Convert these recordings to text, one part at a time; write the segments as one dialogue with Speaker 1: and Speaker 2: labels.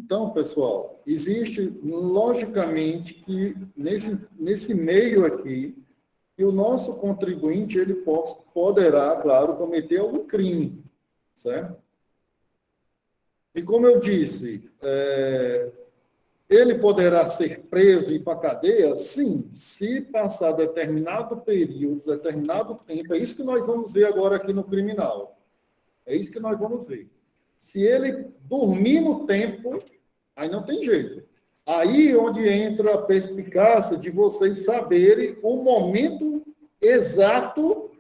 Speaker 1: Então, pessoal, existe, logicamente, que nesse meio aqui, que o nosso contribuinte ele poderá, claro, cometer algum crime, certo? E como eu disse, ele poderá ser preso e ir para a cadeia? Sim, se passar determinado período, determinado tempo. É isso que nós vamos ver agora aqui no criminal. É isso que nós vamos ver. Se ele dormir no tempo, aí não tem jeito. Aí onde entra a perspicácia de vocês saberem o momento exato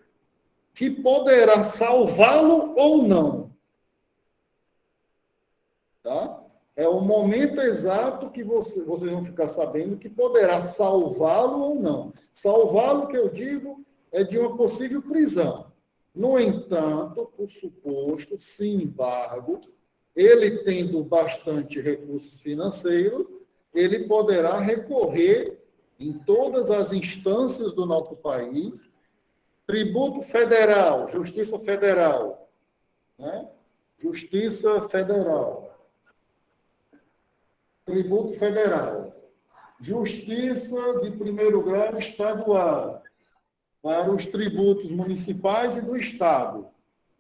Speaker 1: que poderá salvá-lo ou não. Tá? É o momento exato que vocês vão ficar sabendo que poderá salvá-lo ou não. Salvá-lo, que eu digo, é de uma possível prisão. No entanto, por suposto, se embargo, ele tendo bastante recursos financeiros, ele poderá recorrer em todas as instâncias do nosso país, tributo federal, Justiça Federal, né? Justiça Federal, tributo federal, Justiça de primeiro grau estadual, para os tributos municipais e do Estado.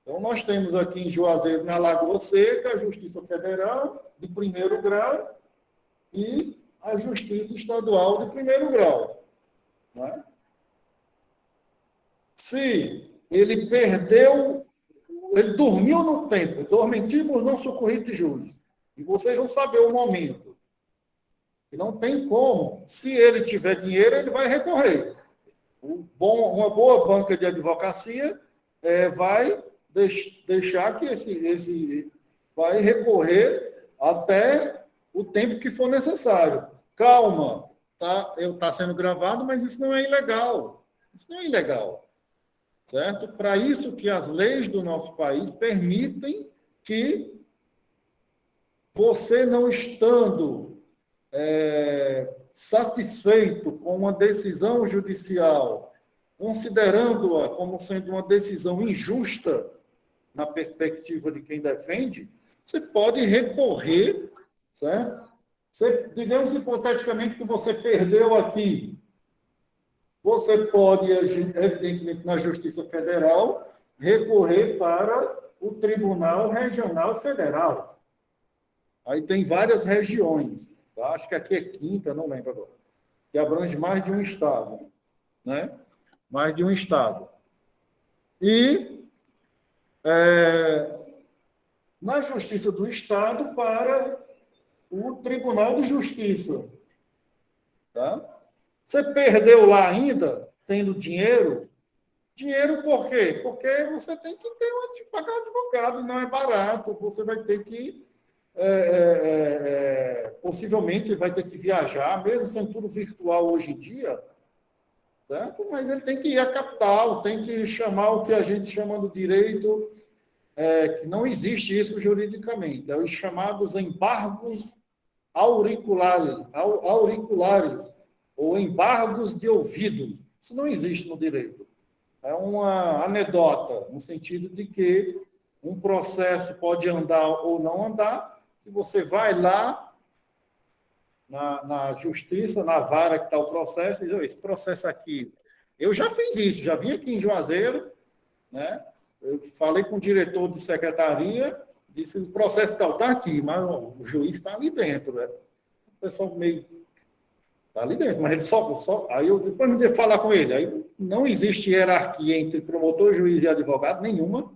Speaker 1: Então, nós temos aqui em Juazeiro, na Lagoa Seca, a Justiça Federal de primeiro grau e a Justiça Estadual de primeiro grau. Né? Se ele perdeu, ele dormiu no tempo, dormentimos não socorrido de juiz, e vocês vão saber o momento. E não tem como. Se ele tiver dinheiro, ele vai recorrer. Uma boa banca de advocacia vai deixar que esse vai recorrer até o tempo que for necessário. Calma, tá sendo gravado, mas isso não é ilegal. Isso não é ilegal, certo? Para isso que as leis do nosso país permitem que você não estando satisfeito com uma decisão judicial, considerando-a como sendo uma decisão injusta na perspectiva de quem defende, você pode recorrer, certo? Digamos hipoteticamente que você perdeu aqui, você pode, evidentemente, na Justiça Federal, recorrer para o Tribunal Regional Federal. Aí tem várias regiões. Tá? Acho que aqui é quinta, não lembro agora. Que abrange mais de um estado. Né? Mais de um estado. E na Justiça do Estado para o Tribunal de Justiça. Tá? Você perdeu lá ainda, tendo dinheiro. Dinheiro por quê? Porque você tem que pagar advogado, não é barato. Você vai ter que possivelmente ele vai ter que viajar, mesmo sendo tudo virtual hoje em dia, certo? Mas ele tem que ir à capital, tem que chamar o que a gente chama do direito, que não existe isso juridicamente, é os chamados embargos auriculares ou embargos de ouvido. Isso não existe no direito. É uma anedota, no sentido de que um processo pode andar ou não andar. Se você vai lá na justiça, na vara que está o processo, e diz, esse processo aqui, eu já fiz isso, já vim aqui em Juazeiro, né? Eu falei com o diretor de secretaria, disse, o processo está aqui, mas o juiz está ali dentro. Né? O pessoal meio... Está ali dentro, mas ele só... Aí eu depois me devo falar com ele. Aí não existe hierarquia entre promotor, juiz e advogado, nenhuma.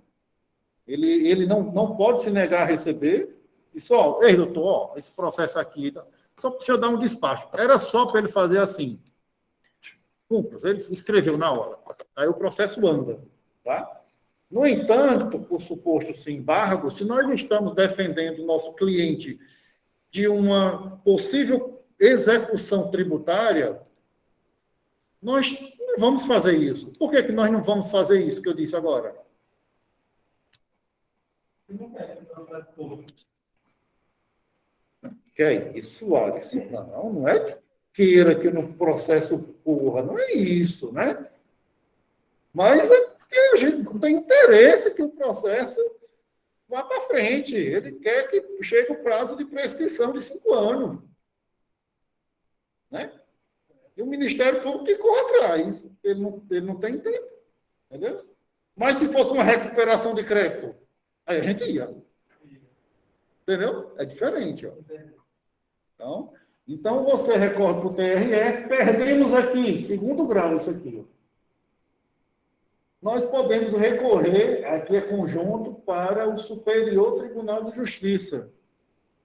Speaker 1: Ele não pode se negar a receber. E só, ei, doutor, esse processo aqui, só para o senhor dar um despacho. Era só para ele fazer assim. Ele escreveu na hora. Aí o processo anda. Tá? No entanto, por suposto embargo, se nós estamos defendendo o nosso cliente de uma possível execução tributária, nós não vamos fazer isso. Por que nós não vamos fazer isso que eu disse agora? Que é isso, Alisson? Não é queira que no processo corra, não é isso, né? Mas é porque a gente não tem interesse que o processo vá para frente. Ele quer que chegue o prazo de prescrição de 5 anos. Né? E o Ministério Público que corre atrás. Ele não tem tempo. Entendeu? Mas se fosse uma recuperação de crédito, aí a gente ia. Entendeu? É diferente. Ó. Então, você recorre para o TRE, perdemos aqui, segundo grau, isso aqui. Ó. Nós podemos recorrer, aqui é conjunto, para o Superior Tribunal de Justiça.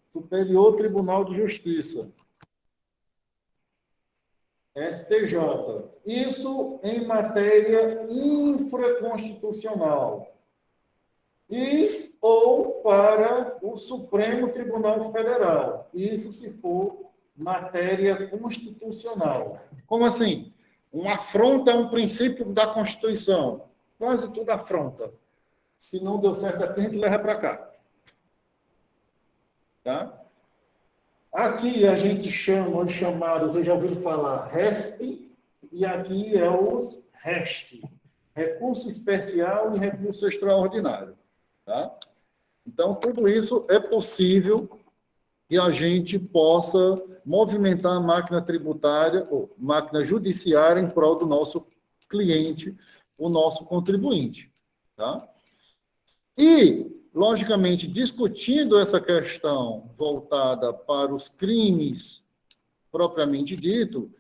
Speaker 1: Superior Tribunal de Justiça. STJ. Isso em matéria infraconstitucional. Ou para o Supremo Tribunal Federal. Isso se for matéria constitucional. Como assim? Uma afronta a um princípio da Constituição. Quase tudo afronta. Se não deu certo aqui, a gente leva para cá. Tá? Aqui a gente chama, os chamados, vocês já ouviram falar, RESP, e aqui é os REST. Recurso especial e recurso extraordinário. Tá? Então, tudo isso é possível que a gente possa movimentar a máquina tributária, ou máquina judiciária, em prol do nosso cliente, o nosso contribuinte. Tá? E, logicamente, discutindo essa questão voltada para os crimes propriamente dito,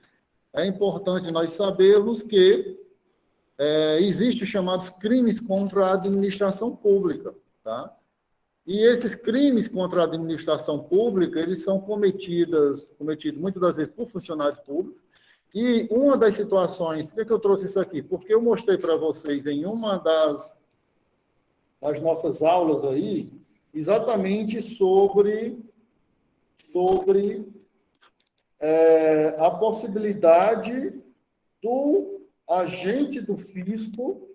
Speaker 1: é importante nós sabermos que existe o chamado crimes contra a administração pública, tá? E esses crimes contra a administração pública, eles são cometidos muitas das vezes por funcionários públicos. E uma das situações, por que eu trouxe isso aqui? Porque eu mostrei para vocês em uma das nossas aulas aí, exatamente sobre a possibilidade do agente do fisco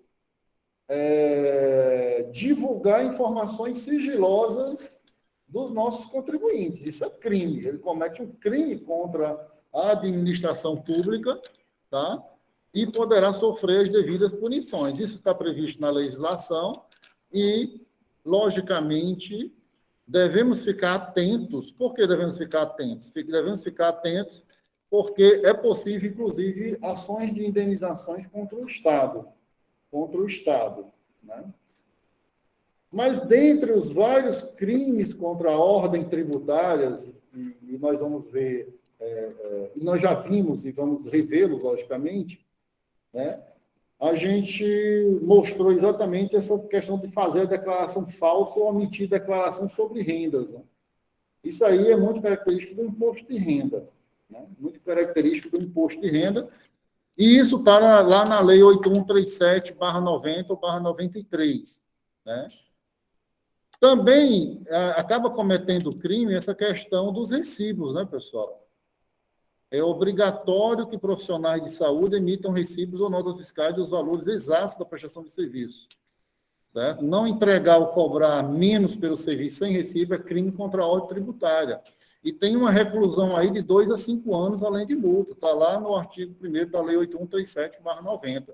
Speaker 1: divulgar informações sigilosas dos nossos contribuintes. Isso é crime. Ele comete um crime contra a administração pública, tá? E poderá sofrer as devidas punições. Isso está previsto na legislação e, logicamente, devemos ficar atentos. Por que devemos ficar atentos? Devemos ficar atentos porque é possível, inclusive, ações de indenizações contra o Estado. Né? Mas, dentre os vários crimes contra a ordem tributária, e nós vamos ver, e nós já vimos e vamos revê-los, logicamente, né? A gente mostrou exatamente essa questão de fazer a declaração falsa ou omitir declaração sobre rendas. Né? Isso aí é muito característico do imposto de renda. Né? Muito característico do imposto de renda. E isso está lá na Lei 8137/90 ou /93. Né? Também acaba cometendo crime essa questão dos recibos, né, pessoal? É obrigatório que profissionais de saúde emitam recibos ou notas fiscais dos valores exatos da prestação de serviço. Certo? Não entregar ou cobrar menos pelo serviço sem recibo é crime contra a ordem tributária. E tem uma reclusão aí de 2 a 5 anos, além de multa. Está lá no artigo 1º da Lei 8137/90.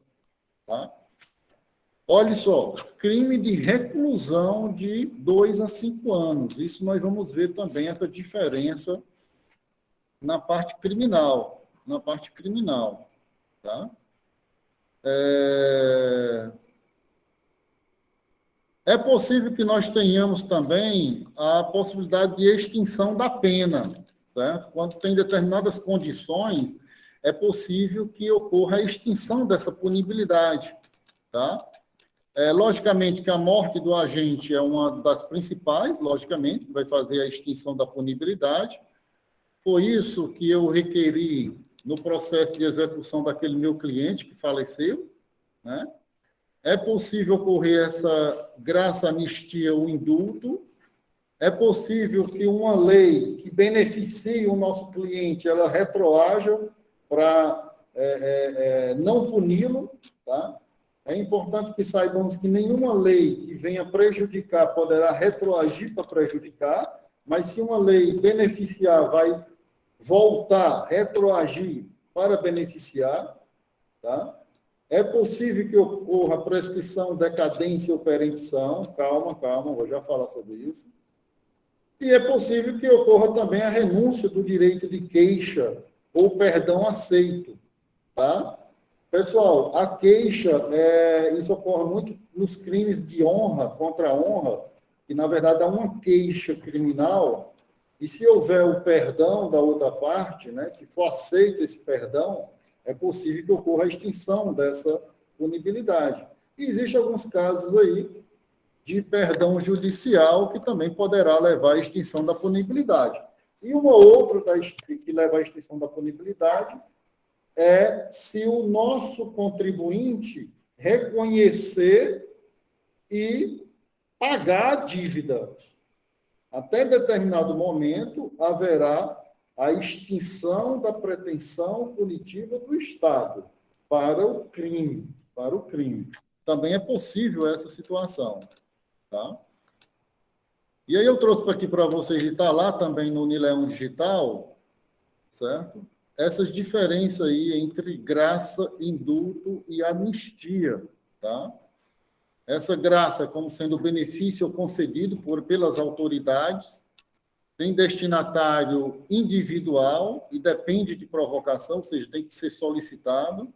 Speaker 1: Tá? Olha só, crime de reclusão de 2 a 5 anos. Isso nós vamos ver também essa diferença na parte criminal. Tá? É possível que nós tenhamos também a possibilidade de extinção da pena, certo? Quando tem determinadas condições, é possível que ocorra a extinção dessa punibilidade, tá? Logicamente que a morte do agente é uma das principais, logicamente, vai fazer a extinção da punibilidade. Foi isso que eu requeri no processo de execução daquele meu cliente que faleceu, né? É possível ocorrer essa graça, anistia ou indulto. É possível que uma lei que beneficie o nosso cliente, ela retroaja para não puni-lo, tá? É importante que saibamos que nenhuma lei que venha prejudicar poderá retroagir para prejudicar, mas se uma lei beneficiar, vai voltar, retroagir para beneficiar, tá? É possível que ocorra prescrição, decadência ou perempção. Calma, calma, vou já falar sobre isso. E é possível que ocorra também a renúncia do direito de queixa ou perdão aceito, tá? Pessoal, a queixa, isso ocorre muito nos crimes de honra contra a honra, que na verdade há uma queixa criminal, e se houver o perdão da outra parte, né, se for aceito esse perdão, é possível que ocorra a extinção dessa punibilidade. E existem alguns casos aí de perdão judicial que também poderá levar à extinção da punibilidade. E uma outra que leva à extinção da punibilidade é se o nosso contribuinte reconhecer e pagar a dívida. Até determinado momento, haverá a extinção da pretensão punitiva do Estado para o crime. Também é possível essa situação. Tá? E aí eu trouxe aqui para vocês, e está lá também no Unileão Digital, certo? Essas diferenças aí entre graça, indulto e anistia, tá? Essa graça como sendo benefício concedido pelas autoridades, tem destinatário individual e depende de provocação, ou seja, tem que ser solicitado.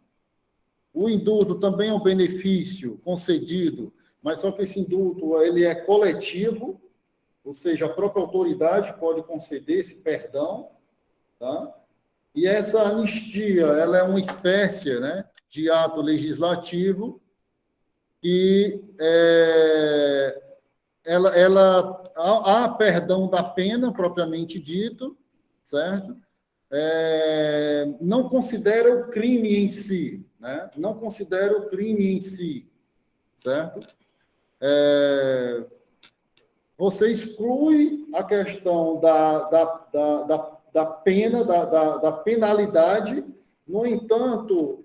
Speaker 1: O indulto também é um benefício concedido, mas só que esse indulto ele é coletivo, ou seja, a própria autoridade pode conceder esse perdão, tá? E essa anistia, ela é uma espécie, né, de ato legislativo que há perdão da pena propriamente dito, certo? Não considera o crime em si, né? Não considera o crime em si, certo? Você exclui a questão da pena, da penalidade, no entanto,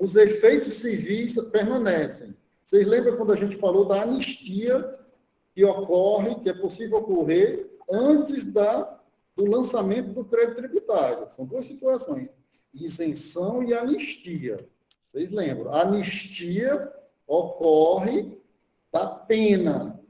Speaker 1: os efeitos civis permanecem. Vocês lembram quando a gente falou da anistia que ocorre, que é possível ocorrer antes do lançamento do crédito tributário? São duas situações, isenção e anistia. Vocês lembram? A anistia ocorre da pena,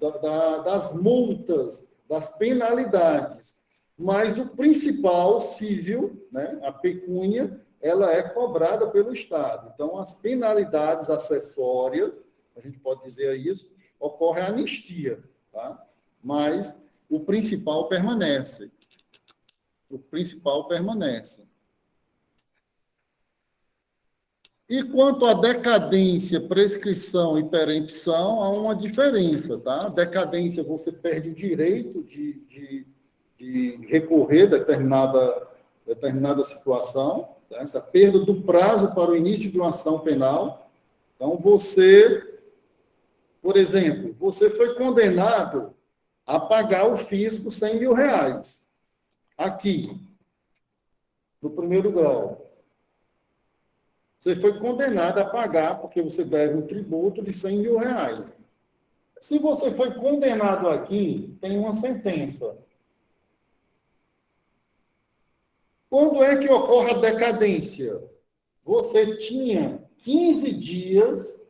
Speaker 1: das multas, das penalidades. Mas o principal civil, né, a pecúnia, ela é cobrada pelo Estado. Então, as penalidades acessórias, a gente pode dizer isso, ocorre a anistia, tá? Mas o principal permanece. O principal permanece. E quanto à decadência, prescrição e perempção, há uma diferença, tá? Decadência, você perde o direito de recorrer a determinada situação, certo? A perda do prazo para o início de uma ação penal. Então, você, por exemplo, você foi condenado a pagar o fisco 100 mil reais, aqui, no primeiro grau. Você foi condenado a pagar, porque você deve um tributo de 100 mil reais. Se você foi condenado aqui, tem uma sentença. Quando é que ocorre a decadência? Você tinha 15 dias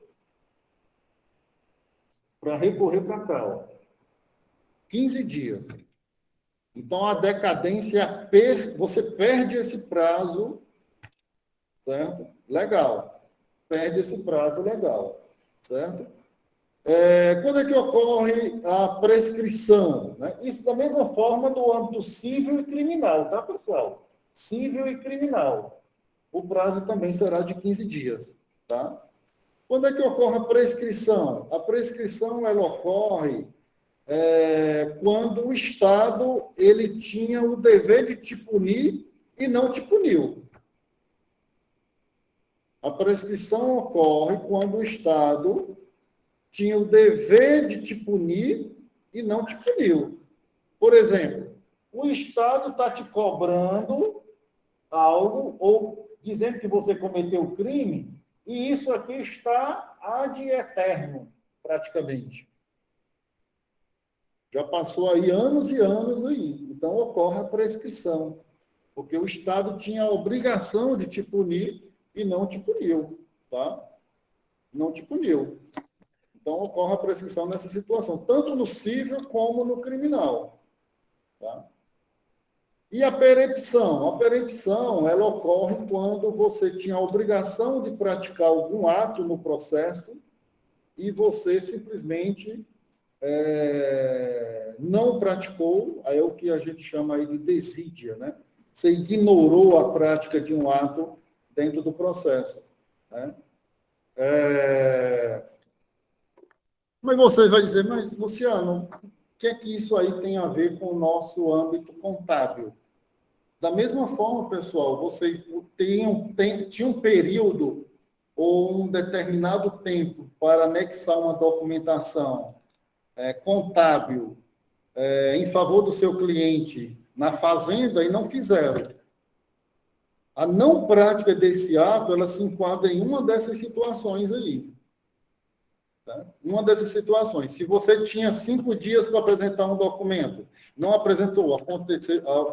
Speaker 1: para recorrer para cá. 15 dias. Então, a decadência, você perde esse prazo, certo? Legal. Perde esse prazo legal, certo? Quando é que ocorre a prescrição? Né? Isso da mesma forma do âmbito civil e criminal, tá, pessoal? Civil e criminal. O prazo também será de 15 dias, tá? Quando é que ocorre a prescrição? A prescrição, ela ocorre quando o Estado ele tinha o dever de te punir e não te puniu. A prescrição ocorre quando o Estado tinha o dever de te punir e não te puniu. Por exemplo, o Estado está te cobrando algo ou dizendo que você cometeu crime e isso aqui está ad eterno, praticamente. Já passou aí anos e anos aí. Então, ocorre a prescrição. Porque o Estado tinha a obrigação de te punir e não te puniu, tá? Não te puniu. Então, ocorre a prescrição nessa situação, tanto no civil como no criminal, tá? E a perempção? A perempção, ela ocorre quando você tinha a obrigação de praticar algum ato no processo e você simplesmente não praticou, aí é o que a gente chama aí de desídia, né? Você ignorou a prática de um ato dentro do processo, né? Mas você vai dizer, mas, Luciano, o que é que isso aí tem a ver com o nosso âmbito contábil? Da mesma forma, pessoal, vocês tinham um período ou um determinado tempo para anexar uma documentação contábil em favor do seu cliente na fazenda e não fizeram. A não prática desse ato, ela se enquadra em uma dessas situações aí. Tá? Uma dessas situações. Se você tinha 5 dias para apresentar um documento, não apresentou,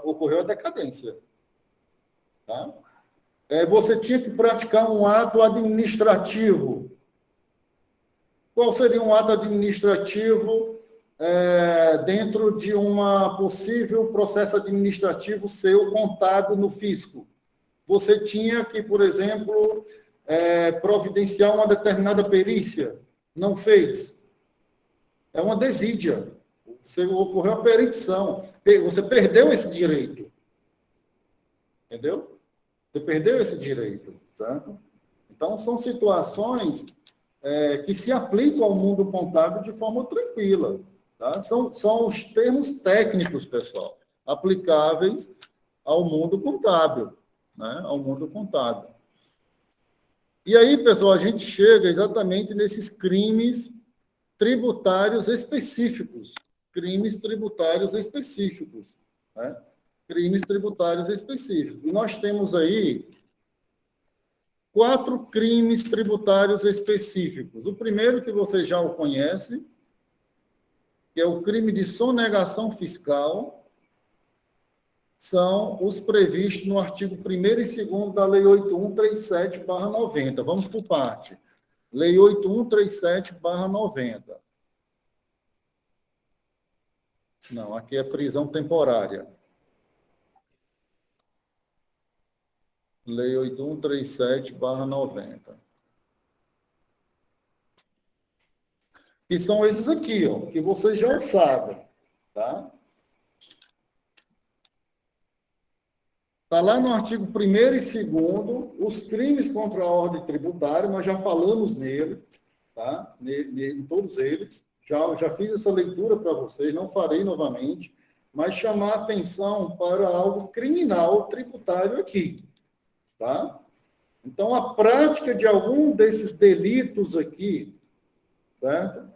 Speaker 1: ocorreu a decadência. Tá? Você tinha que praticar um ato administrativo. Qual seria um ato administrativo dentro de uma possível processo administrativo seu contábil no fisco? Você tinha que, por exemplo, providenciar uma determinada perícia. Não fez. É uma desídia. Ocorreu a perempção. Você perdeu esse direito. Entendeu? Você perdeu esse direito. Tá? Então, são situações que se aplicam ao mundo contábil de forma tranquila. Tá? São os termos técnicos, pessoal, aplicáveis ao mundo contábil. Né? Ao mundo contábil. E aí, pessoal, a gente chega exatamente nesses crimes tributários específicos. Crimes tributários específicos. Né? Crimes tributários específicos. E nós temos aí 4 crimes tributários específicos. O primeiro, que você já o conhece, que é o crime de sonegação fiscal, são os previstos no artigo 1º e 2º da Lei 8137/90. Vamos por parte. Lei 8137/90. Não, aqui é prisão temporária. Lei 8137/90. E são esses aqui, ó, que vocês já sabem, tá? Está lá no artigo 1º e 2º, os crimes contra a ordem tributária, nós já falamos nele, tá? Em todos eles. Já fiz essa leitura para vocês, não farei novamente, mas chamar a atenção para algo criminal tributário aqui, tá? Então, a prática de algum desses delitos aqui, certo?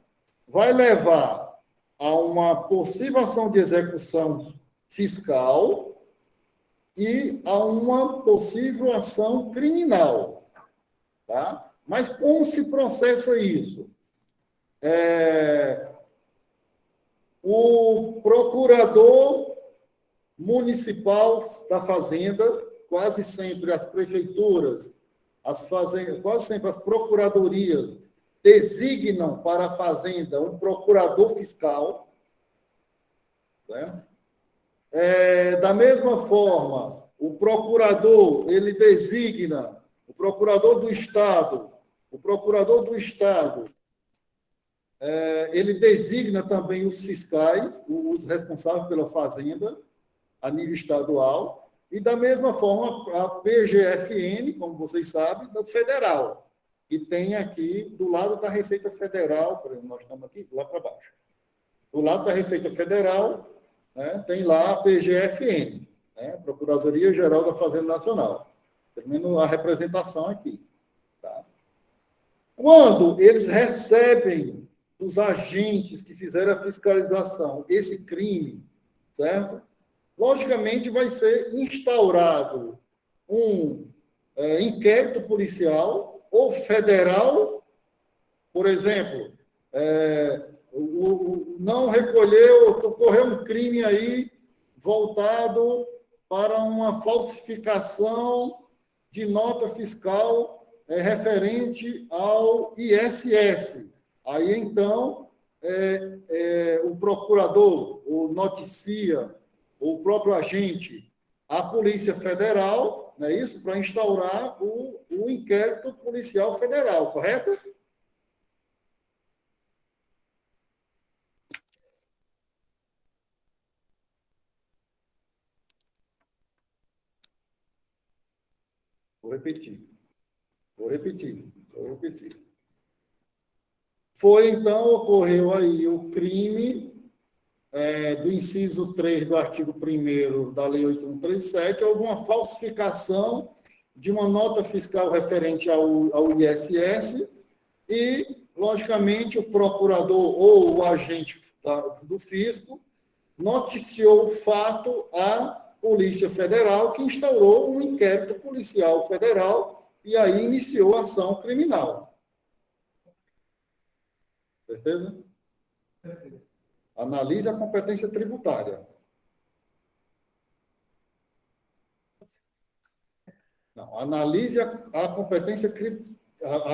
Speaker 1: Vai levar a uma possível ação de execução fiscal e a uma possível ação criminal, tá? Mas como se processa isso? O procurador municipal da fazenda, quase sempre as prefeituras, as fazendas, quase sempre as procuradorias designam para a fazenda um procurador fiscal, certo? Da mesma forma, o procurador, ele designa, o procurador do Estado, ele designa também os fiscais, os responsáveis pela fazenda, a nível estadual, e da mesma forma a PGFN, como vocês sabem, do federal, que tem aqui do lado da Receita Federal, por exemplo, nós estamos aqui, lá para baixo. Do lado da Receita Federal, né, tem lá a PGFN, né, Procuradoria Geral da Fazenda Nacional. Termino a representação aqui. Tá? Quando eles recebem dos agentes que fizeram a fiscalização esse crime, certo? Logicamente, vai ser instaurado um inquérito policial ou federal, por exemplo, não ocorreu um crime aí voltado para uma falsificação de nota fiscal referente ao ISS. Aí, então, o procurador, o noticia, o próprio agente, a Polícia Federal, não é isso? Para instaurar o inquérito policial federal, correto? Vou repetir. Foi, então, ocorreu aí o crime do inciso 3 do artigo 1º da Lei 8.137, houve uma falsificação de uma nota fiscal referente ao ISS e, logicamente, o procurador ou o agente do fisco noticiou o fato à Polícia Federal, que instaurou um inquérito policial federal e aí iniciou a ação criminal. Certeza? Analise a competência tributária. Não, analise a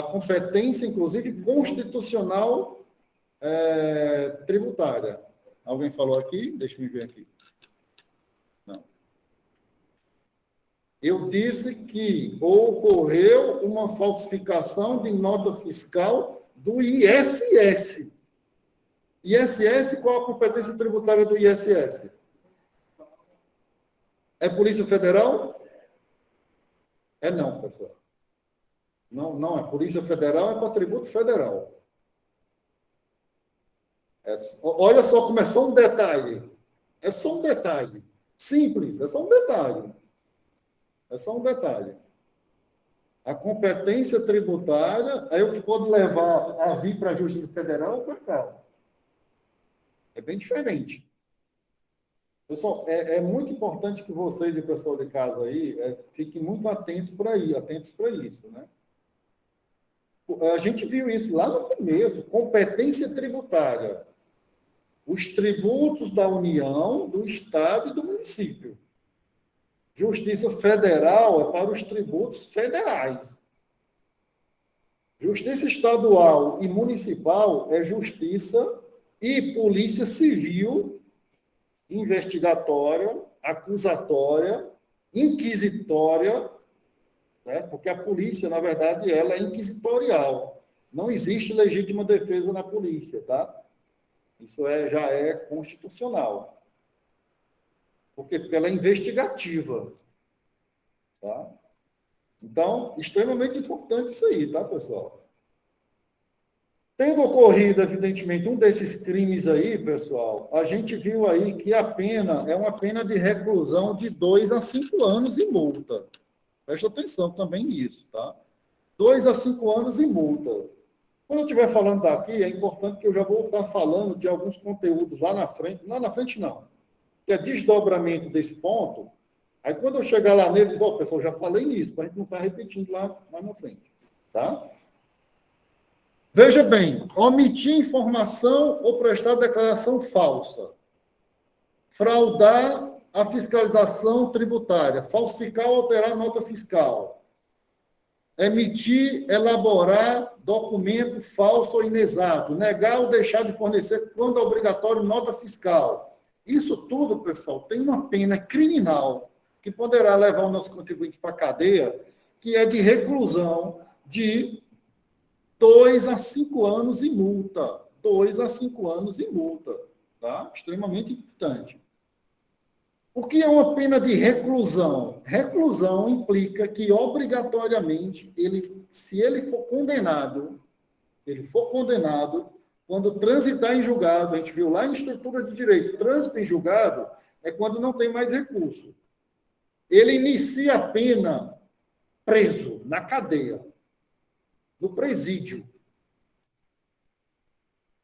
Speaker 1: competência, inclusive, constitucional tributária. Alguém falou aqui? Deixa eu ver aqui. Não. Eu disse que ocorreu uma falsificação de nota fiscal do ISS. ISS, qual a competência tributária do ISS? É Polícia Federal? Não, pessoal. Não é. Polícia Federal é para tributo federal. Olha só como é só um detalhe. É só um detalhe. Simples, é só um detalhe. É só um detalhe. A competência tributária é o que pode levar a vir para a Justiça Federal ou para cá. É bem diferente. Pessoal, é muito importante que vocês e o pessoal de casa aí fiquem muito atentos para isso, né? A gente viu isso lá no começo, competência tributária. Os tributos da União, do Estado e do município. Justiça Federal é para os tributos federais. Justiça estadual e municipal é justiça e polícia civil, investigatória, acusatória, inquisitória, né? Porque a polícia, na verdade, ela é inquisitorial. Não existe legítima defesa na polícia, tá? Isso já é constitucional. Por quê? Porque ela é investigativa. Tá? Então, extremamente importante isso aí, tá, pessoal? Tendo ocorrido, evidentemente, um desses crimes aí, pessoal, a gente viu aí que a pena é uma pena de reclusão de 2 a 5 anos e multa. Presta atenção também nisso, tá? 2 a 5 anos e multa. Quando eu estiver falando daqui, é importante que eu já vou estar falando de alguns conteúdos lá na frente. Lá na frente, não. Que é desdobramento desse ponto. Aí, quando eu chegar lá nele, eu digo, pessoal, já falei nisso, para a gente não estar repetindo lá na frente. Tá? Veja bem, omitir informação ou prestar declaração falsa. Fraudar a fiscalização tributária. Falsificar ou alterar a nota fiscal. Emitir, elaborar documento falso ou inexato. Negar ou deixar de fornecer, quando é obrigatório, nota fiscal. Isso tudo, pessoal, tem uma pena criminal que poderá levar o nosso contribuinte para a cadeia, que é de reclusão de 2 a 5 anos e multa. 2 a 5 anos e multa. Tá? Extremamente importante. O que é uma pena de reclusão? Reclusão implica que, obrigatoriamente, se ele for condenado, quando transitar em julgado, a gente viu lá em estrutura de direito, trânsito em julgado é quando não tem mais recurso. Ele inicia a pena preso, na cadeia, no presídio.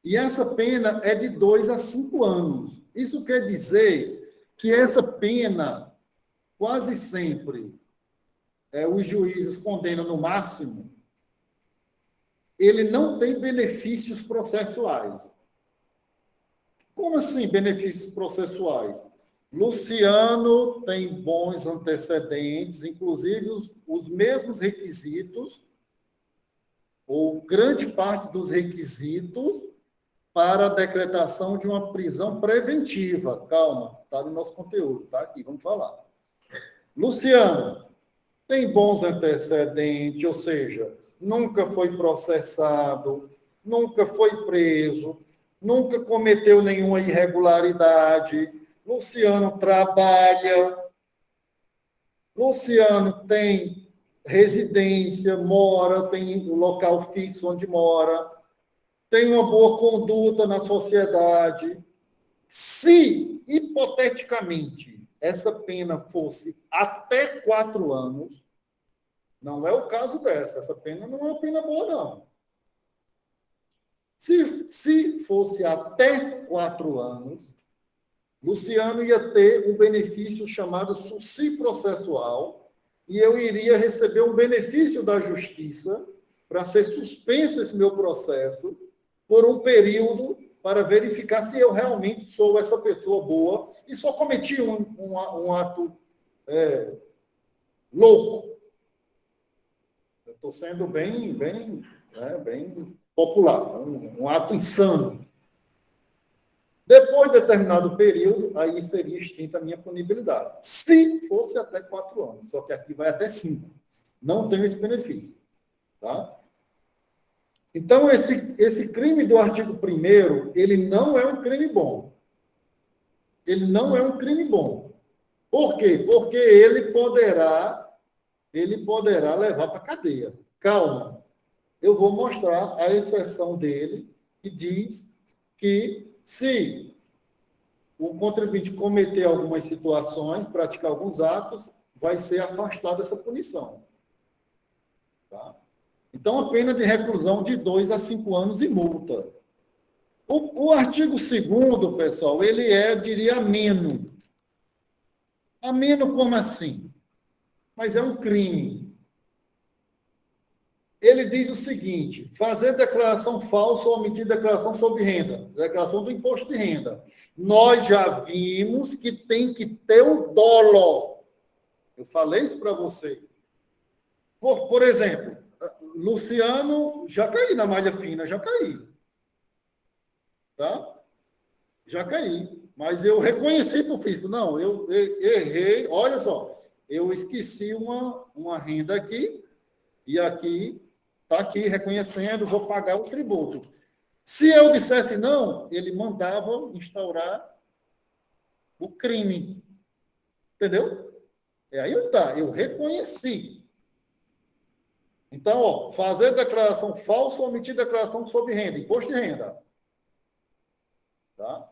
Speaker 1: E essa pena é de 2 a 5 anos. Isso quer dizer que essa pena, quase sempre, os juízes condenam no máximo, ele não tem benefícios processuais. Como assim benefícios processuais? Luciano tem bons antecedentes, inclusive os mesmos requisitos, ou grande parte dos requisitos, para a decretação de uma prisão preventiva. Calma, está no nosso conteúdo, está aqui, vamos falar. Luciano tem bons antecedentes, ou seja, nunca foi processado, nunca foi preso, nunca cometeu nenhuma irregularidade. Luciano trabalha, Luciano tem residência, mora, tem o local fixo onde mora, tem uma boa conduta na sociedade. Se, hipoteticamente, essa pena fosse até 4 anos, não é o caso dessa. Essa pena não é uma pena boa, não. Se fosse até 4 anos, Luciano ia ter um benefício chamado suci processual e eu iria receber um benefício da justiça para ser suspenso esse meu processo por um período para verificar se eu realmente sou essa pessoa boa e só cometi um ato louco. Eu estou sendo bem popular, um ato insano. Depois de determinado período, aí seria extinta a minha punibilidade. Se fosse até 4 anos, só que aqui vai até 5. Não tenho esse benefício. Tá? Então, esse crime do artigo 1º, ele não é um crime bom. Ele não é um crime bom. Por quê? Porque ele poderá levar para a cadeia. Calma. Eu vou mostrar a exceção dele, que diz que se o contribuinte cometer algumas situações, praticar alguns atos, vai ser afastado dessa punição. Tá? Então, a pena de reclusão de 2 a 5 anos e multa. O artigo 2º, pessoal, ele eu diria, ameno. Ameno como assim? Mas é um crime. Ele diz o seguinte: fazer declaração falsa ou omitir declaração sobre renda, declaração do imposto de renda. Nós já vimos que tem que ter o dolo. Eu falei isso para vocês. Por exemplo, Luciano, já caí na malha fina, já caí. Tá? Já caí. Mas eu reconheci para o fisco. Não, eu errei. Olha só, eu esqueci uma renda aqui, e aqui está aqui reconhecendo, vou pagar o tributo. Se eu dissesse não, ele mandava instaurar o crime. Entendeu? Aí está, eu reconheci. Então, ó, fazer declaração falsa ou omitir declaração sobre renda, imposto de renda. Tá?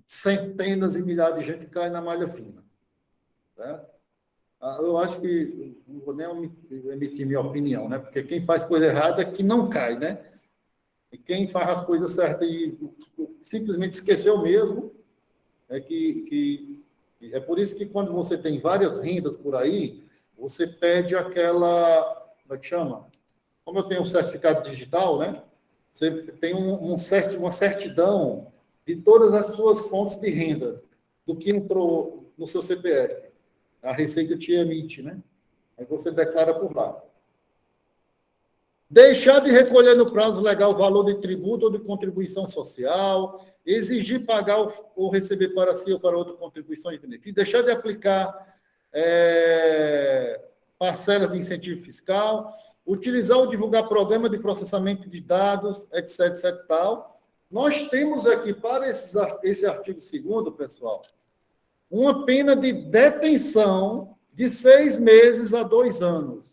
Speaker 1: Centenas e milhares de gente cai na malha fina. Tá? Eu acho que não vou nem emitir minha opinião, né? Porque quem faz coisa errada é que não cai, né? E quem faz as coisas certas e simplesmente esqueceu mesmo, é que é por isso que quando você tem várias rendas por aí, você pede aquela, como é que chama? Como eu tenho um certificado digital, né? Você tem uma certidão de todas as suas fontes de renda, do que entrou no seu CPF. A Receita te emite, né? Aí você declara por lá. Deixar de recolher no prazo legal o valor de tributo ou de contribuição social, exigir pagar ou receber para si ou para outra contribuição e benefício, deixar de aplicar parcelas de incentivo fiscal, utilizar ou divulgar programa de processamento de dados, etc, etc, tal. Nós temos aqui, para esse artigo 2º, pessoal, uma pena de detenção de 6 meses a 2 anos.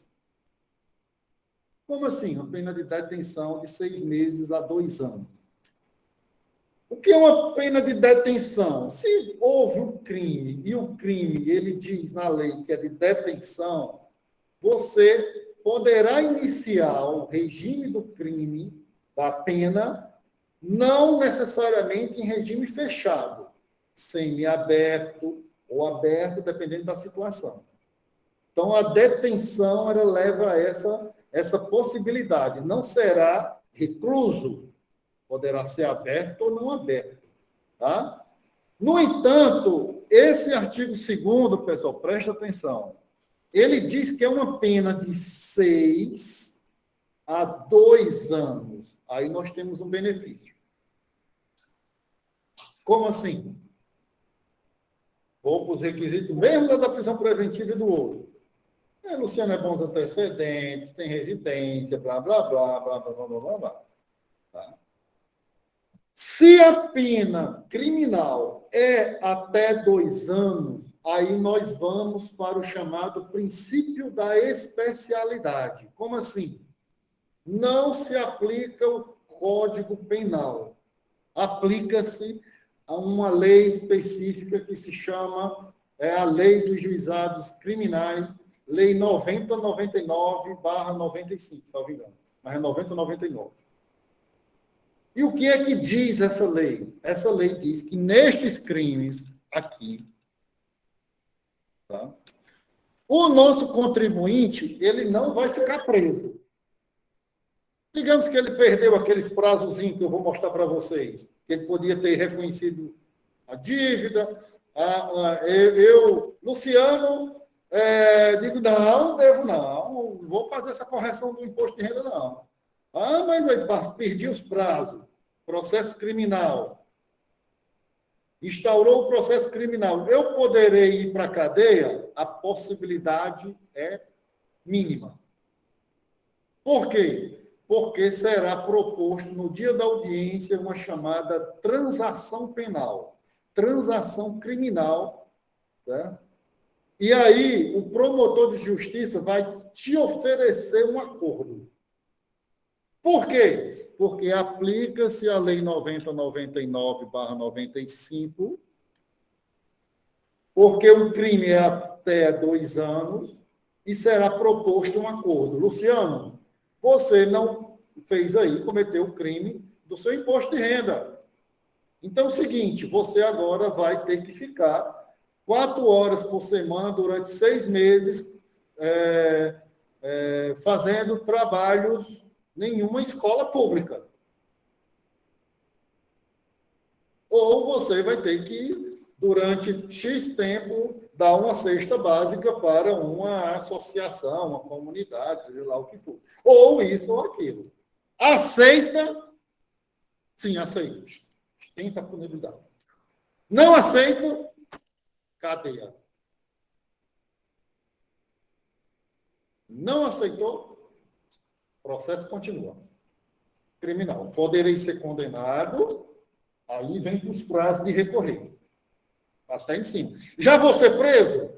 Speaker 1: Como assim? Uma pena de detenção de 6 meses a 2 anos. O que é uma pena de detenção? Se houve um crime, e o crime, ele diz na lei que é de detenção, você poderá iniciar o regime do crime, da pena, não necessariamente em regime fechado, semiaberto ou aberto, dependendo da situação. Então, a detenção ela leva a essa possibilidade. Não será recluso, poderá ser aberto ou não aberto. Tá? No entanto, esse artigo 2º, pessoal, presta atenção, ele diz que é uma pena de 6 a 2 anos. Aí nós temos um benefício. Como assim? Vou para os requisitos mesmo da prisão preventiva e do outro. Luciano é bons antecedentes, tem residência, blá, blá, blá, blá, blá, blá, blá, blá. Tá? Se a pena criminal é até 2 anos, aí nós vamos para o chamado princípio da especialidade. Como assim? Não se aplica o Código Penal. Aplica-se a uma lei específica que se chama a Lei dos Juizados Criminais, Lei 9099/95, se não me engano. Mas é 9099. E o que é que diz essa lei? Essa lei diz que nestes crimes aqui, tá? O nosso contribuinte, ele não vai ficar preso. Digamos que ele perdeu aqueles prazozinhos que eu vou mostrar para vocês, que ele podia ter reconhecido a dívida. Luciano, digo, não devo não vou fazer essa correção do imposto de renda, não. Mas aí perdi os prazos, processo criminal. Instaurou o processo criminal. Eu poderei ir para a cadeia? A possibilidade é mínima. Por quê? Porque será proposto no dia da audiência uma chamada transação penal, transação criminal, certo? E aí o promotor de justiça vai te oferecer um acordo. Por quê? Porque aplica-se a Lei 9099/95, porque o crime é até 2 anos e será proposto um acordo. Luciano, você não fez aí, cometeu o crime do seu imposto de renda. Então é o seguinte, você agora vai ter que ficar 4 horas por semana durante 6 meses fazendo trabalhos em uma escola pública. Ou você vai ter que, durante X tempo, dar uma cesta básica para uma associação, uma comunidade, seja lá o que for. Ou isso ou aquilo. Aceita? Sim, aceito. Tenta a punibilidade. Não aceito? Cadeia. Não aceitou? Processo continua. Criminal. Poderei ser condenado, aí vem para os prazos de recorrer. Até em cima. Já vou ser preso?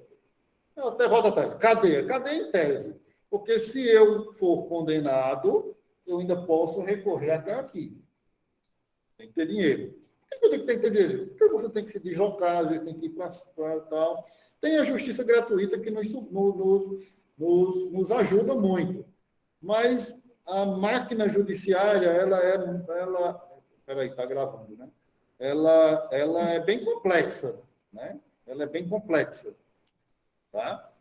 Speaker 1: Eu até volto atrás. Cadeia. Cadeia em tese. Porque se eu for condenado, eu ainda posso recorrer até aqui. Tem que ter dinheiro. Por que eu tenho que ter dinheiro? Porque você tem que se deslocar, às vezes tem que ir para tal. Tem a justiça gratuita que nos ajuda muito. Mas a máquina judiciária, peraí, está gravando, né? Ela é bem complexa, né? Ela é bem complexa, tá?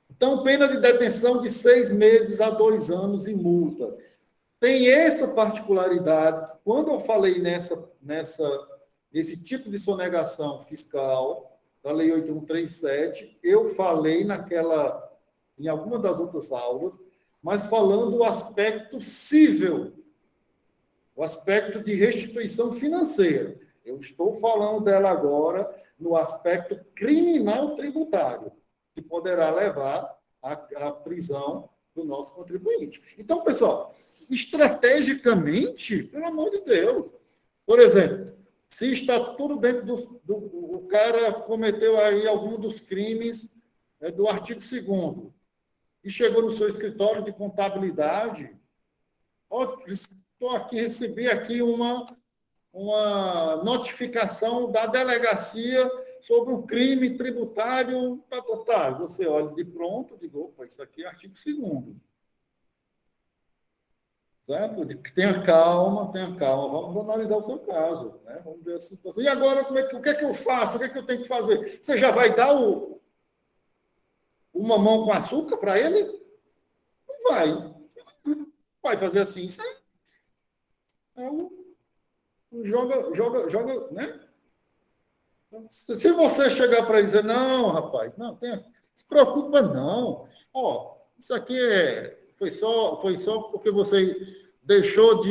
Speaker 1: Então, pena de detenção de 6 meses a 2 anos e multa. Tem essa particularidade. Quando eu falei nesse tipo de sonegação fiscal da Lei 8137, eu falei em alguma das outras aulas, mas falando o aspecto cível, o aspecto de restituição financeira. Eu estou falando dela agora no aspecto criminal tributário, que poderá levar à prisão do nosso contribuinte. Então, pessoal, estrategicamente, pelo amor de Deus, por exemplo, se está tudo dentro o cara cometeu aí algum dos crimes do artigo 2º e chegou no seu escritório de contabilidade, estou aqui, recebi aqui uma notificação da delegacia sobre um crime tributário, você olha de pronto, digo, opa, isso aqui é artigo 2º. Certo? Tenha calma, vamos analisar o seu caso, né? Vamos ver a situação. E agora, o que é que eu faço? O que é que eu tenho que fazer? Você já vai dar o mamão com açúcar para ele? Não vai. Vai fazer assim, isso aí. Joga, né? Se você chegar para dizer, não, rapaz, não, se preocupa não. Ó, isso aqui foi só porque você deixou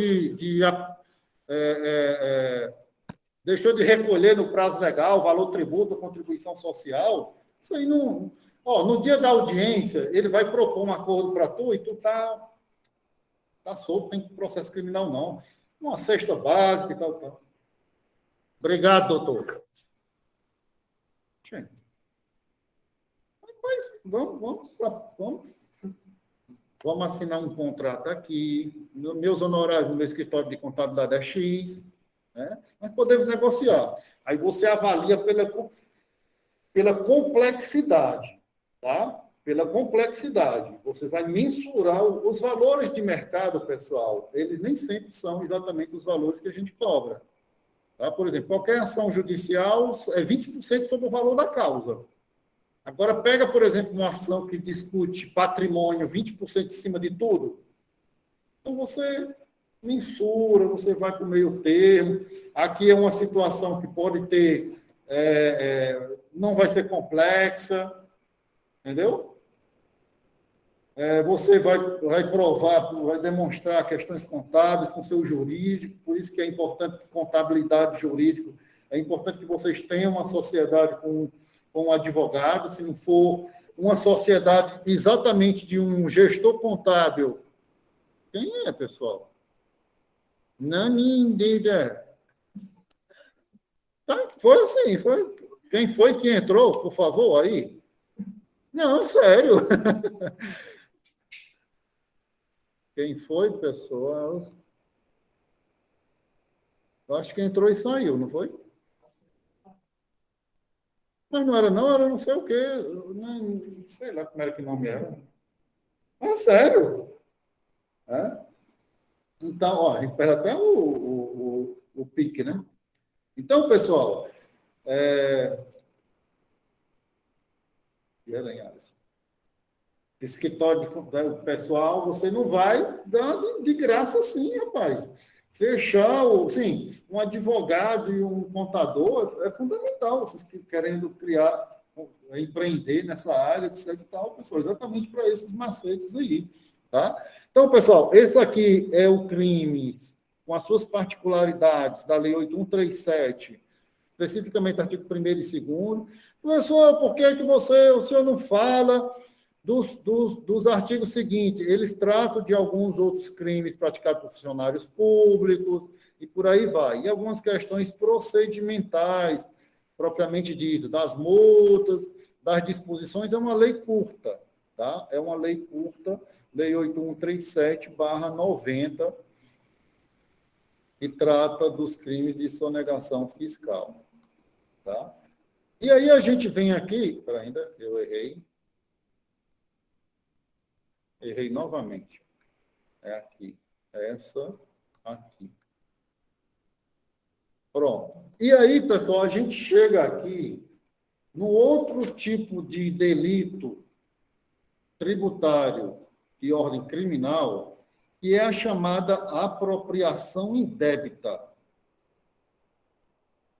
Speaker 1: deixou de recolher no prazo legal o valor tributo, contribuição social. Isso aí não. Ó, no dia da audiência, ele vai propor um acordo para tu e tu tá solto, tem processo criminal, não. Uma cesta básica e tal, tal. Obrigado, doutor. Gente, mas vamos assinar um contrato aqui. Meus honorários no meu escritório de contabilidade é X, né? Nós podemos negociar. Aí você avalia pela complexidade, tá? Pela complexidade. Você vai mensurar os valores de mercado, pessoal. Eles nem sempre são exatamente os valores que a gente cobra. Tá? Por exemplo, qualquer ação judicial é 20% sobre o valor da causa. Agora, pega, por exemplo, uma ação que discute patrimônio 20% em cima de tudo. Então, você mensura, você vai para o meio termo. Aqui é uma situação que pode ter, não vai ser complexa, entendeu? Você vai provar, vai demonstrar questões contábeis com seu jurídico, por isso que é importante que contabilidade jurídica, é importante que vocês tenham uma sociedade com um advogado, se não for uma sociedade exatamente de um gestor contábil. Quem é, pessoal? Ninguém. Tá, foi assim, foi. Quem foi que entrou, por favor, aí? Não, sério. Quem foi, pessoal? Eu acho que entrou e saiu, não foi? Mas não era, não, era não sei o quê. Não sei lá como era que nome era. É sério. É? Então, ó, a gente perde até o pique, né? Então, pessoal, escritório de pessoal, você não vai dando de graça assim, rapaz. Fechar, sim, um advogado e um contador é fundamental, vocês querendo criar, empreender nessa área, etc e tal, pessoal, exatamente para esses macetes aí, tá? Então, pessoal, esse aqui é o crime com as suas particularidades da Lei 8137, especificamente artigo 1º e 2º. Professor, por que o senhor não fala dos artigos seguintes? Eles tratam de alguns outros crimes praticados por funcionários públicos e por aí vai. E algumas questões procedimentais, propriamente dito, das multas, das disposições, é uma lei curta, tá? É uma lei curta, Lei 8137/90, que trata dos crimes de sonegação fiscal, tá? E aí a gente vem aqui, ainda eu errei novamente. É aqui, essa aqui. Pronto. E aí, pessoal, a gente chega aqui no outro tipo de delito tributário de ordem criminal, que é a chamada apropriação indébita.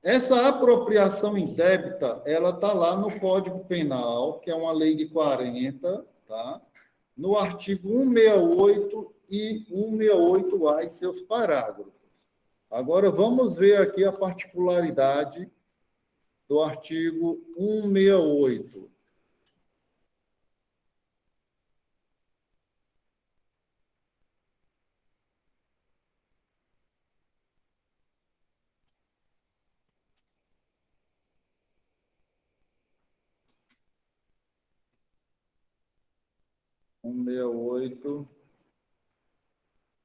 Speaker 1: Essa apropriação indébita, ela está lá no Código Penal, que é uma lei de 40, tá? No artigo 168 e 168A e seus parágrafos. Agora, vamos ver aqui a particularidade do artigo 168.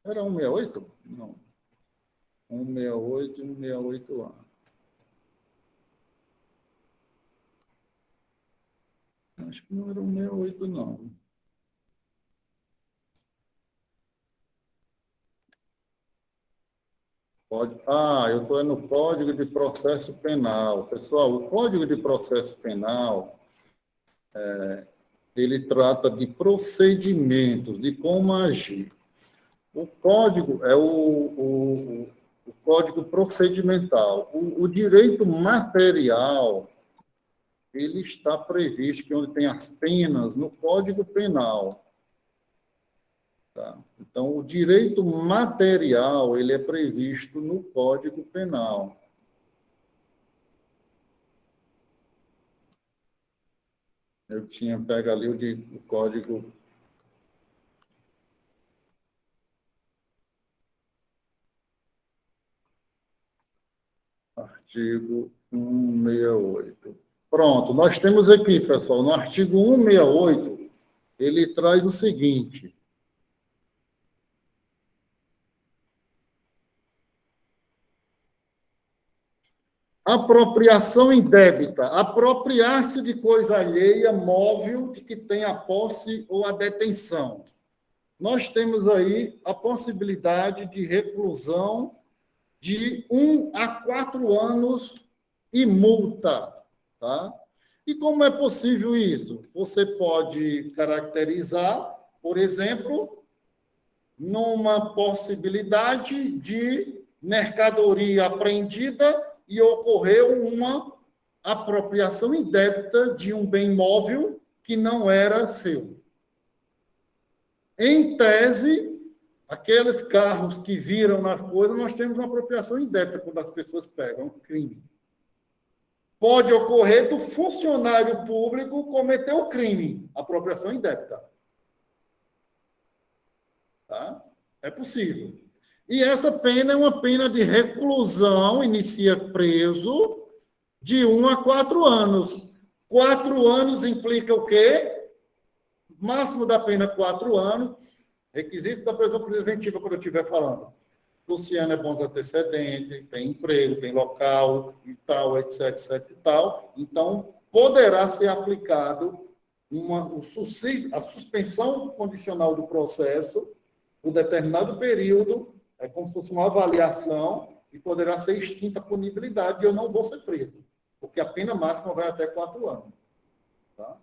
Speaker 1: Era 168? Não. 168 e 168A. Acho que não era 168, não. Eu estou no Código de Processo Penal. Pessoal, o Código de Processo Penal, ele trata de procedimentos, de como agir. O código é o Código Procedimental. O direito material, ele está previsto, que onde tem as penas, no Código Penal. Tá? Então, o direito material, ele é previsto no Código Penal. Eu tinha pego ali o Código artigo 168. Pronto, nós temos aqui, pessoal, no artigo 168, ele traz o seguinte: apropriação indébita, apropriar-se de coisa alheia, móvel, de que tem a posse ou a detenção. Nós temos aí a possibilidade de reclusão de 1 a 4 anos e multa, tá? E como é possível isso? Você pode caracterizar, por exemplo, numa possibilidade de mercadoria apreendida e ocorreu uma apropriação indébita de um bem móvel que não era seu. Em tese, aqueles carros que viram nas coisas, nós temos uma apropriação indébita quando as pessoas pegam um crime. Pode ocorrer do funcionário público cometer o crime, apropriação indébita. Tá? É possível. E essa pena é uma pena de reclusão, inicia preso, de 1 a 4 anos. 4 anos implica o quê? Máximo da pena, 4 anos. Requisito da prisão preventiva, quando eu estiver falando. Luciano é bons antecedentes, tem emprego, tem local e tal, etc, etc e tal. Então, poderá ser aplicado a suspensão condicional do processo por determinado período, é como se fosse uma avaliação, e poderá ser extinta a punibilidade, e eu não vou ser preso, porque a pena máxima vai até 4 anos. Tá?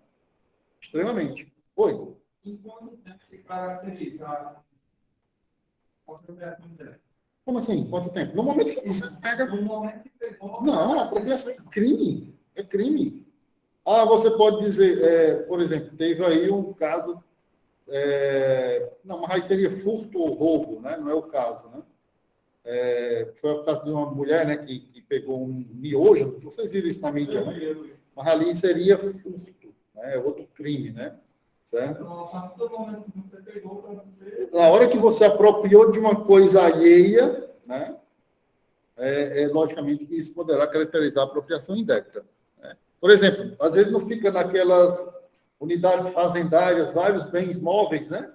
Speaker 1: Extremamente. Oi?
Speaker 2: Em quanto tempo se caracteriza a apropriação indébita?
Speaker 1: Como assim? Quanto tempo? No momento que você pega...
Speaker 2: No momento que pegou...
Speaker 1: Não, a apropriação é crime. É crime. Ah, você pode dizer, por exemplo, teve aí um caso... não, mas aí seria furto ou roubo, né? Não é o caso, né? Foi o caso de uma mulher, né, que pegou um miojo, vocês viram isso na mídia, né? Mas ali seria furto, né? Outro crime, né? Certo?
Speaker 2: Então, a partir do momento que você pegou para você...
Speaker 1: Na hora que você apropriou de uma coisa alheia, né? Logicamente que isso poderá caracterizar a apropriação indébita. Né? Por exemplo, às vezes não fica naquelas unidades fazendárias vários bens móveis, né?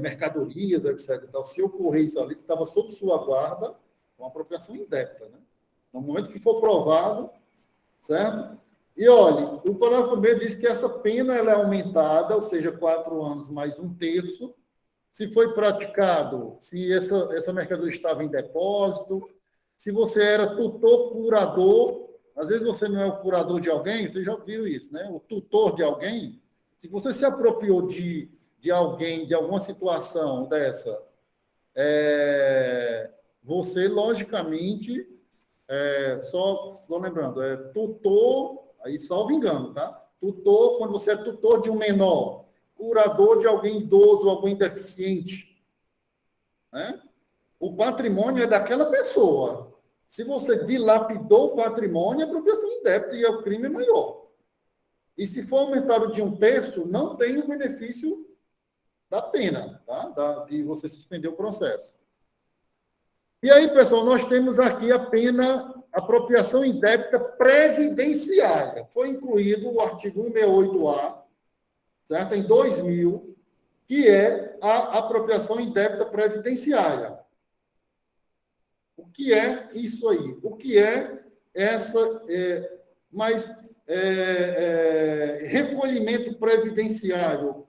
Speaker 1: Mercadorias, etc. Então, se ocorrer isso ali, que estava sob sua guarda, uma apropriação indébita. Né? No momento que for provado, certo? E, olha, o parágrafo B diz que essa pena ela é aumentada, ou seja, 4 anos mais 1/3, se foi praticado, se essa mercadoria estava em depósito, se você era tutor, curador, às vezes você não é o curador de alguém, vocês já viram isso, né? O tutor de alguém, se você se apropriou de alguém, de alguma situação dessa, você, logicamente, só lembrando, tutor, aí salvo engano, tá? Tutor, quando você é tutor de um menor, curador de alguém idoso, alguém deficiente, né? O patrimônio é daquela pessoa. Se você dilapidou o patrimônio, é apropriação indébita e o crime é maior. E se for aumentado de 1/3, não tem o benefício da pena, tá? De você suspender o processo. E aí, pessoal, nós temos aqui a pena apropriação indébita previdenciária. Foi incluído o artigo 168-A, certo? Em 2000, que é a apropriação indébita previdenciária. O que é isso aí? O que é essa... recolhimento previdenciário,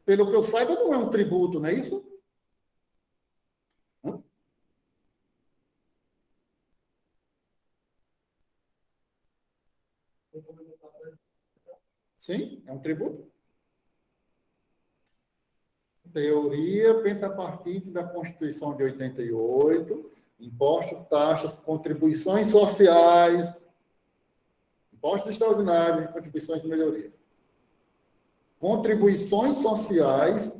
Speaker 1: pelo que eu saiba, não é um tributo, não é isso? Sim, é um tributo. teoria pentapartite da Constituição de 88, impostos, taxas, contribuições sociais, impostos extraordinários e contribuições de melhoria. Contribuições sociais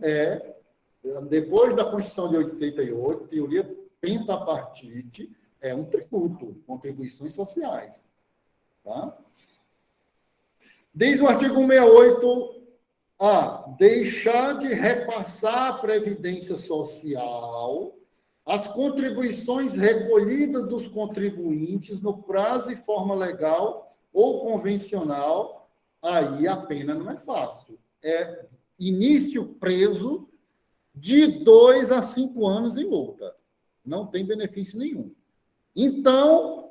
Speaker 1: depois da Constituição de 88, teoria pentapartite, é um tributo, contribuições sociais. Tá? Diz o artigo 168A, deixar de repassar à Previdência Social as contribuições recolhidas dos contribuintes no prazo e forma legal ou convencional, aí a pena não é fácil. É início preso de 2 a 5 anos em multa. Não tem benefício nenhum. Então,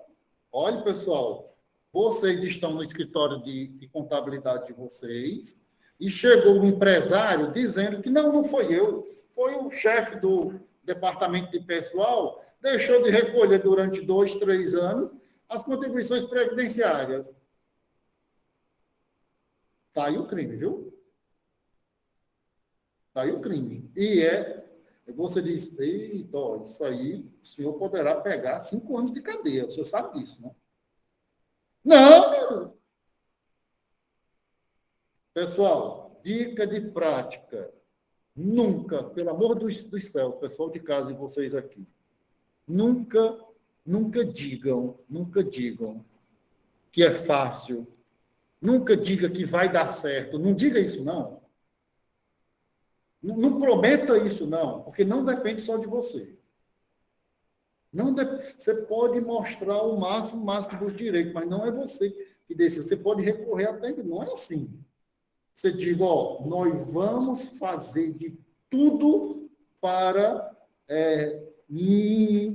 Speaker 1: olha, pessoal, vocês estão no escritório de contabilidade de vocês e chegou um empresário dizendo que não foi eu, foi o chefe do departamento de pessoal, deixou de recolher durante 2, 3 anos as contribuições previdenciárias. Está aí o crime, viu? Está aí o crime. Você diz, eita, isso aí, o senhor poderá pegar 5 anos de cadeia. O senhor sabe disso, né? Não! Pessoal, dica de prática. Nunca, pelo amor dos céus, pessoal de casa e vocês aqui, nunca digam que é fácil. Nunca diga que vai dar certo. Não diga isso, não. Não prometa isso, não, porque não depende só de você. Você pode mostrar o máximo dos direitos, mas não é você que decide. Você pode recorrer até, não é assim. Você diga, nós vamos fazer de tudo para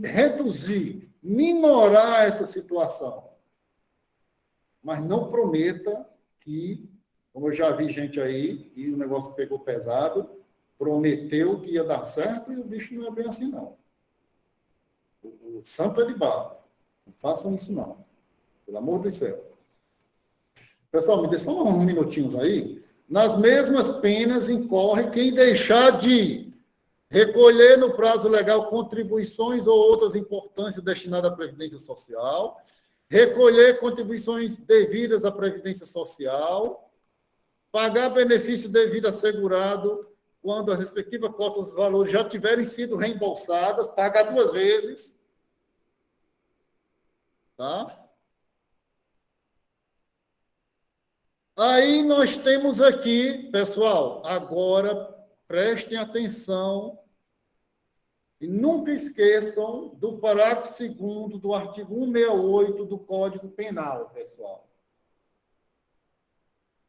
Speaker 1: reduzir, minorar essa situação. Mas não prometa que, como eu já vi gente aí, e o negócio pegou pesado, prometeu que ia dar certo e o bicho não é bem assim, não. O santo é de barro. Não façam isso, não. Pelo amor do céu. Pessoal, me dê só uns minutinhos aí. Nas mesmas penas incorre quem deixar de recolher no prazo legal contribuições ou outras importâncias destinadas à Previdência Social, recolher contribuições devidas à Previdência Social, pagar benefício devido assegurado quando as respectivas cotas de valores já tiverem sido reembolsadas, pagar 2 vezes. Tá? Aí nós temos aqui, pessoal, agora prestem atenção e nunca esqueçam do parágrafo 2º do artigo 168 do Código Penal, pessoal.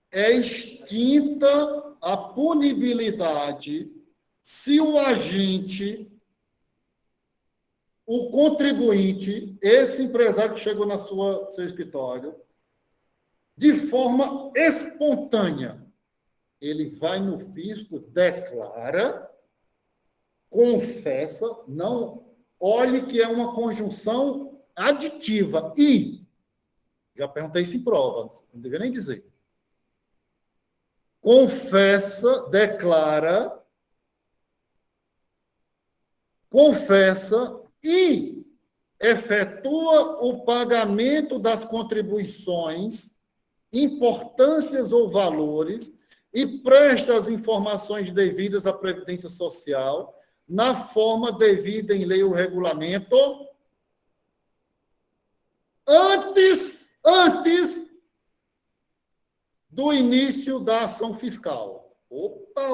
Speaker 1: É extinta a punibilidade se o agente, o contribuinte, esse empresário que chegou seu escritório, de forma espontânea, ele vai no fisco, declara, confessa, não, olhe que é uma conjunção aditiva e, já perguntei se em prova, não deveria nem dizer, confessa, declara, confessa e efetua o pagamento das contribuições, importâncias ou valores e presta as informações devidas à Previdência Social na forma devida em lei ou regulamento antes do início da ação fiscal. Opa.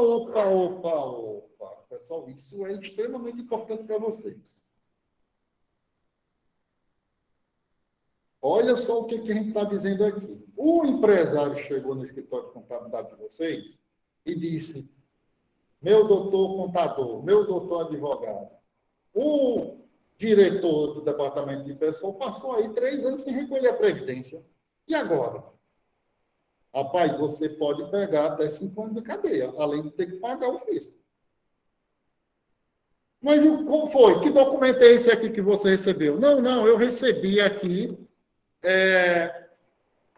Speaker 1: Pessoal, isso é extremamente importante para vocês. Olha só o que a gente está dizendo aqui. O empresário chegou no escritório de contabilidade de vocês e disse, meu doutor contador, meu doutor advogado, o diretor do departamento de pessoal passou aí 3 anos sem recolher a previdência. E agora? Rapaz, você pode pegar até 5 anos de cadeia, além de ter que pagar o fisco. Mas como foi? Que documento é esse aqui que você recebeu? Não, eu recebi aqui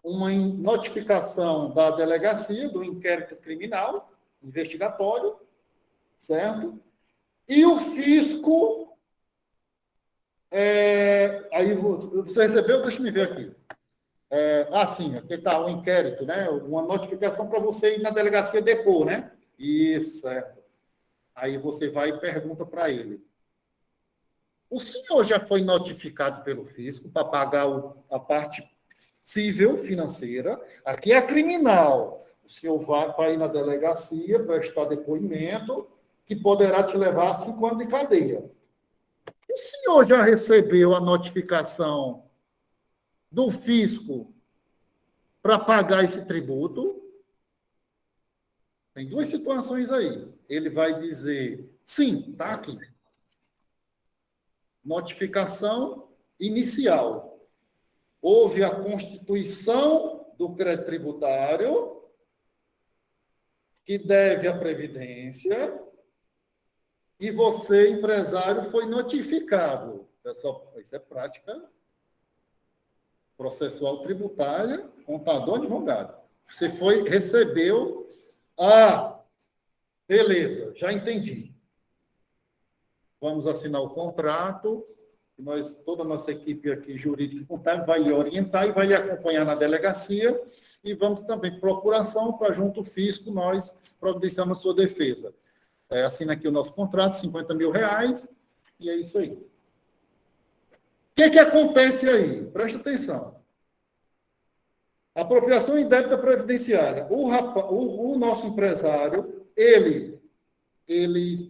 Speaker 1: uma notificação da delegacia do inquérito criminal, investigatório, certo? E o fisco, aí você recebeu, deixa eu ver aqui. Sim, aqui está o inquérito, né? Uma notificação para você ir na delegacia depor, né? Isso, certo. Aí você vai e pergunta para ele. O senhor já foi notificado pelo fisco para pagar a parte civil financeira? Aqui é criminal. O senhor vai para ir na delegacia, prestar depoimento, que poderá te levar a 5 anos de cadeia. O senhor já recebeu a notificação do fisco para pagar esse tributo? Tem duas situações aí. Ele vai dizer, sim, está aqui. Notificação inicial. Houve a constituição do crédito tributário, que deve à Previdência, e você, empresário, foi notificado. Pessoal, isso é prática processual tributária, contador, advogado. Você recebeu. Beleza, já entendi. Vamos assinar o contrato. Toda a nossa equipe aqui, jurídica e contábil, vai lhe orientar e vai lhe acompanhar na delegacia. E vamos também, procuração, para junto ao fisco, nós providenciamos a sua defesa. Assina aqui o nosso contrato, R$50 mil, e é isso aí. O que acontece aí? Presta atenção. Apropriação indébita previdenciária. O nosso empresário, ele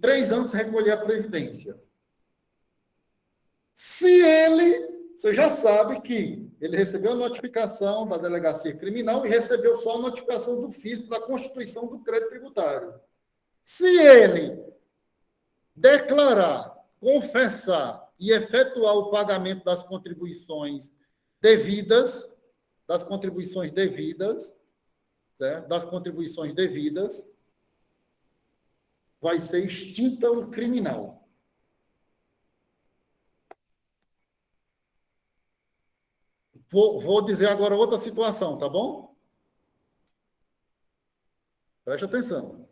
Speaker 1: 3 anos recolher a previdência. Você já sabe que ele recebeu a notificação da delegacia criminal e recebeu só a notificação do fisco da constituição do crédito tributário. Se ele declarar, confessar e efetuar o pagamento das contribuições devidas, certo? Vai ser extinta o criminal. Vou dizer agora outra situação, tá bom? Preste atenção.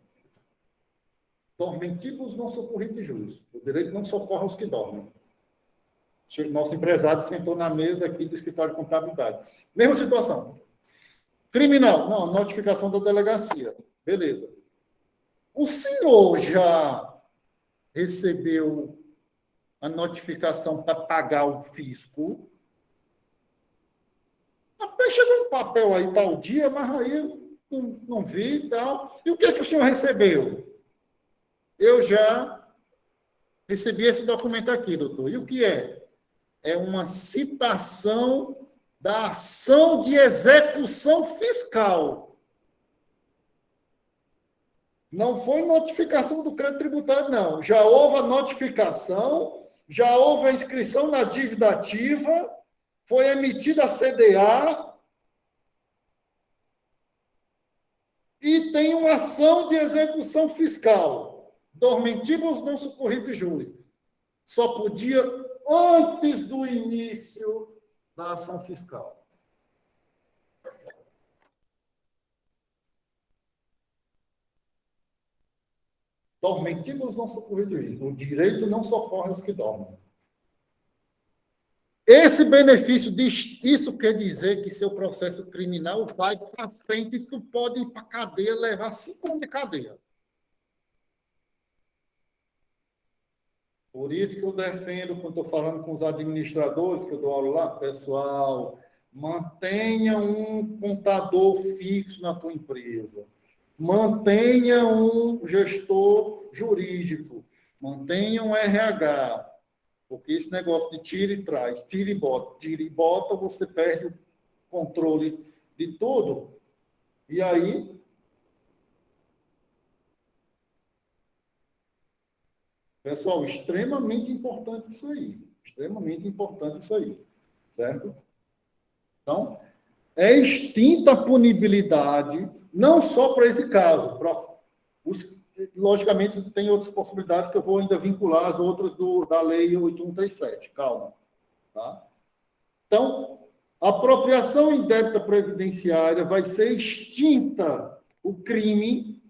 Speaker 1: Dormentivos não socorridos de juros. O direito não socorre os que dormem. Nosso empresário sentou na mesa aqui do escritório de contabilidade. Mesma situação. Criminal. Não, notificação da delegacia. Beleza. O senhor já recebeu a notificação para pagar o fisco? Até chegou um papel aí tal dia, mas aí eu não vi e tal. E o que o senhor recebeu? Eu já recebi esse documento aqui, doutor. E o que é? É uma citação da ação de execução fiscal. Não foi notificação do crédito tributário, não. Já houve a notificação, já houve a inscrição na dívida ativa, foi emitida a CDA e tem uma ação de execução fiscal. Dormentivos não socorridos de juros. Só podia antes do início da ação fiscal. Dormentivos não socorridos de juros. O direito não socorre os que dormem. Esse benefício, isso quer dizer que seu processo criminal vai para frente e tu pode ir para a cadeia, levar 5 anos de cadeia. Por isso que eu defendo, quando estou falando com os administradores, que eu dou aula lá, pessoal, mantenha um contador fixo na tua empresa. Mantenha um gestor jurídico. Mantenha um RH. Porque esse negócio de tira e traz, tira e bota, você perde o controle de tudo. E aí, pessoal, extremamente importante isso aí. Extremamente importante isso aí. Certo? Então, é extinta a punibilidade, não só para esse caso. Logicamente, tem outras possibilidades que eu vou ainda vincular as outras da Lei 8137. Calma. Tá? Então, a apropriação indébita previdenciária vai ser extinta o crime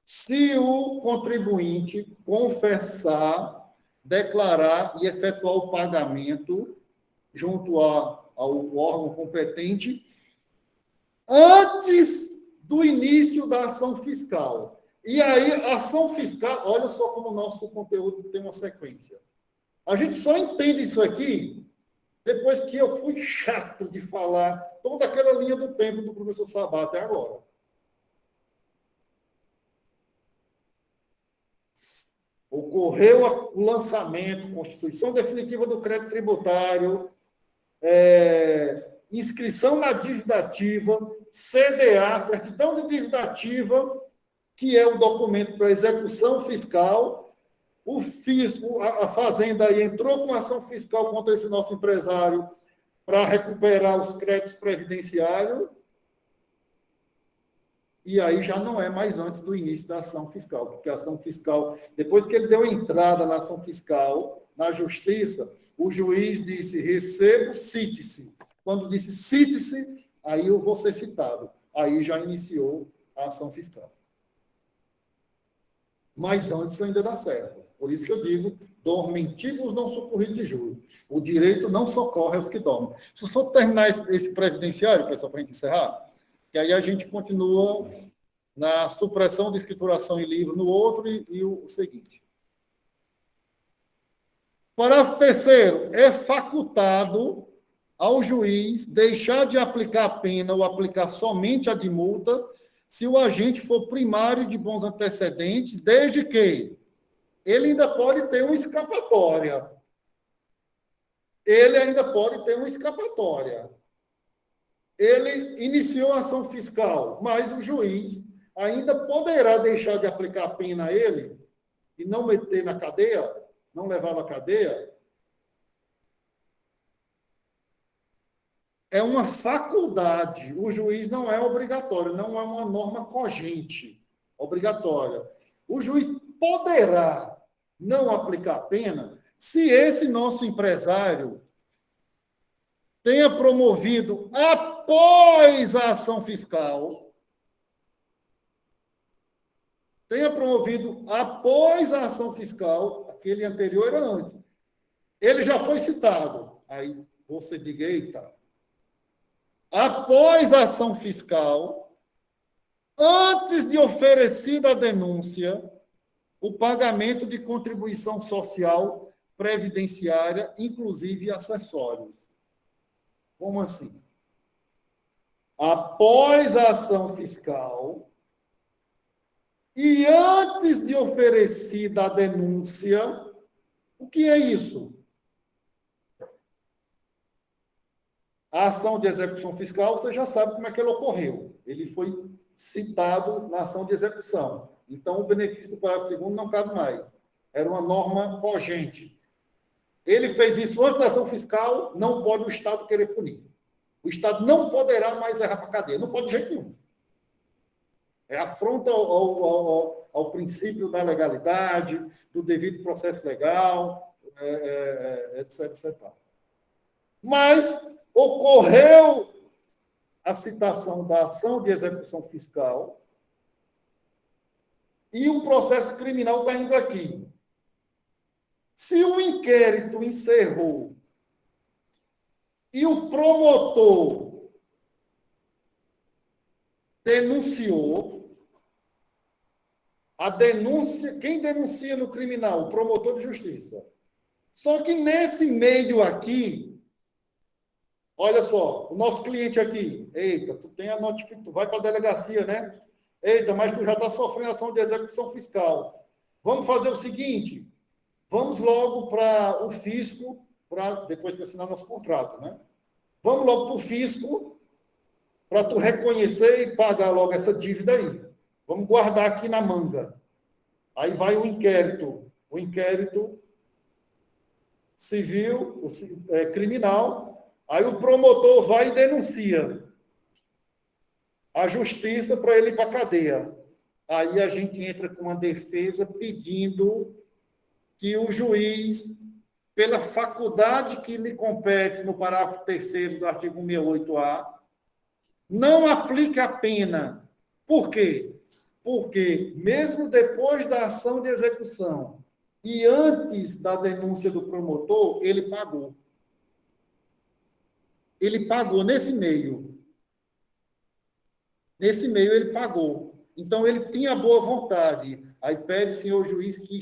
Speaker 1: se o contribuinte confessar, declarar e efetuar o pagamento junto ao órgão competente antes do início da ação fiscal. E aí, a ação fiscal, olha só como o nosso conteúdo tem uma sequência. A gente só entende isso aqui depois que eu fui chato de falar toda aquela linha do tempo do professor Sabá até agora. Ocorreu o lançamento, constituição definitiva do crédito tributário, inscrição na dívida ativa, CDA, certidão de dívida ativa, que é o documento para execução fiscal. O fisco, a Fazenda aí entrou com ação fiscal contra esse nosso empresário para recuperar os créditos previdenciários. E aí já não é mais antes do início da ação fiscal, porque a ação fiscal, depois que ele deu entrada na ação fiscal, na justiça, o juiz disse, recebo, cite-se. Quando disse cite-se, aí eu vou ser citado. Aí já iniciou a ação fiscal. Mas antes ainda dá certo. Por isso que eu digo, dormentivos não socorridos de juros. O direito não socorre aos que dormem. Se eu só terminar esse previdenciário, pessoal, para a gente encerrar, que aí a gente continua na supressão de escrituração em livro no outro e o seguinte. Parágrafo 3º. É facultado ao juiz deixar de aplicar a pena ou aplicar somente a de multa se o agente for primário de bons antecedentes, desde que ele ainda pode ter uma escapatória. Ele ainda pode ter uma escapatória. Ele iniciou a ação fiscal, mas o juiz ainda poderá deixar de aplicar a pena a ele e não meter na cadeia, não levá-lo à cadeia. É uma faculdade. O juiz não é obrigatório, não é uma norma cogente, obrigatória. O juiz poderá não aplicar a pena se esse nosso empresário tenha promovido após a ação fiscal, aquele anterior era antes. Ele já foi citado. Aí você diga, eita, após a ação fiscal, antes de oferecida a denúncia, o pagamento de contribuição social previdenciária, inclusive acessórios. Como assim? Após a ação fiscal e antes de oferecida a denúncia, o que é isso? A ação de execução fiscal, você já sabe como é que ela ocorreu. Ele foi citado na ação de execução. Então, o benefício do parágrafo 2º não cabe mais. Era uma norma cogente. Ele fez isso antes da ação fiscal, não pode o Estado querer punir. O Estado não poderá mais levar para a cadeia. Não pode de jeito nenhum. É afronta ao princípio da legalidade, do devido processo legal, etc, etc. Mas ocorreu a citação da ação de execução fiscal e o processo criminal está indo aqui. Se o inquérito encerrou e o promotor denunciou, a denúncia, quem denuncia no criminal? O promotor de justiça. Só que nesse meio aqui, olha só, o nosso cliente aqui, eita, tu tem a notificação, tu vai para a delegacia, né? Eita, mas tu já está sofrendo ação de execução fiscal. Vamos fazer o seguinte, vamos logo para o fisco, depois de assinar nosso contrato, né? Vamos logo para o fisco, para tu reconhecer e pagar logo essa dívida aí. Vamos guardar aqui na manga. Aí vai o inquérito civil, criminal, aí o promotor vai e denuncia a justiça para ele ir para a cadeia. Aí a gente entra com uma defesa pedindo que o juiz, pela faculdade que lhe compete no parágrafo 3º do artigo 168-A, não aplique a pena. Por quê? Porque, mesmo depois da ação de execução e antes da denúncia do promotor, ele pagou. Ele pagou nesse meio. Nesse meio, ele pagou. Então, ele tinha boa vontade. Aí pede, senhor juiz, que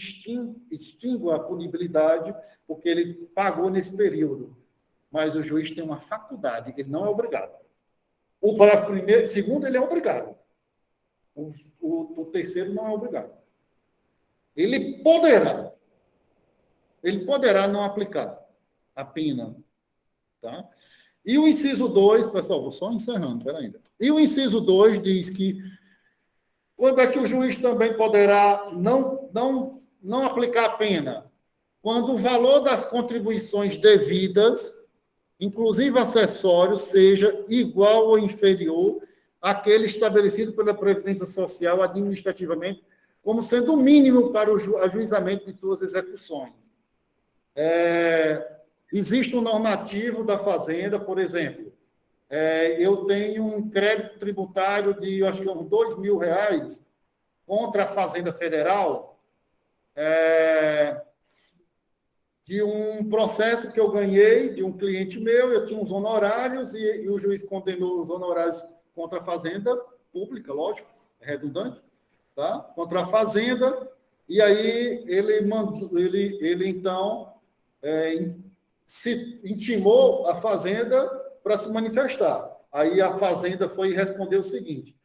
Speaker 1: extingua a punibilidade, porque ele pagou nesse período. Mas o juiz tem uma faculdade, ele não é obrigado. O parágrafo primeiro, segundo, ele é obrigado. O terceiro não é obrigado. Ele poderá não aplicar a pena. Tá? E o inciso 2, pessoal, vou só encerrando, peraí. E o inciso 2 diz que quando é que o juiz também poderá não aplicar a pena? Quando o valor das contribuições devidas, inclusive acessórios, seja igual ou inferior àquele estabelecido pela Previdência Social administrativamente, como sendo o mínimo para o ajuizamento de suas execuções. Existe um normativo da Fazenda, por exemplo, eu tenho um crédito tributário de, acho que uns R$ 2.000 contra a Fazenda Federal, de um processo que eu ganhei de um cliente meu, eu tinha uns honorários e o juiz condenou os honorários contra a Fazenda Pública, lógico, é redundante, tá? Contra a Fazenda, e aí ele então se intimou a Fazenda para se manifestar. Aí a Fazenda foi e respondeu o seguinte: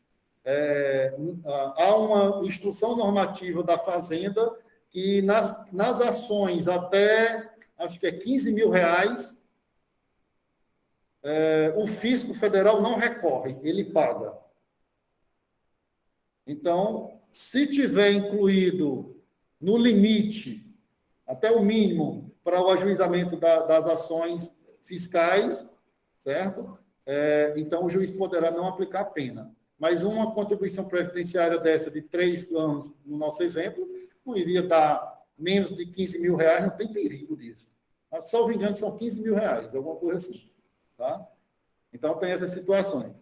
Speaker 1: há uma instrução normativa da Fazenda que nas ações até, acho que é R$ 15.000, o fisco federal não recorre, ele paga. Então, se tiver incluído no limite, até o mínimo, para o ajuizamento das ações fiscais, certo? Então, o juiz poderá não aplicar a pena. Mas uma contribuição previdenciária dessa de 3 anos, no nosso exemplo, não iria dar menos de R$ 15.000, não tem perigo disso. Só o engano, são R$ 15.000, alguma coisa assim. Tá? Então, tem essas situações.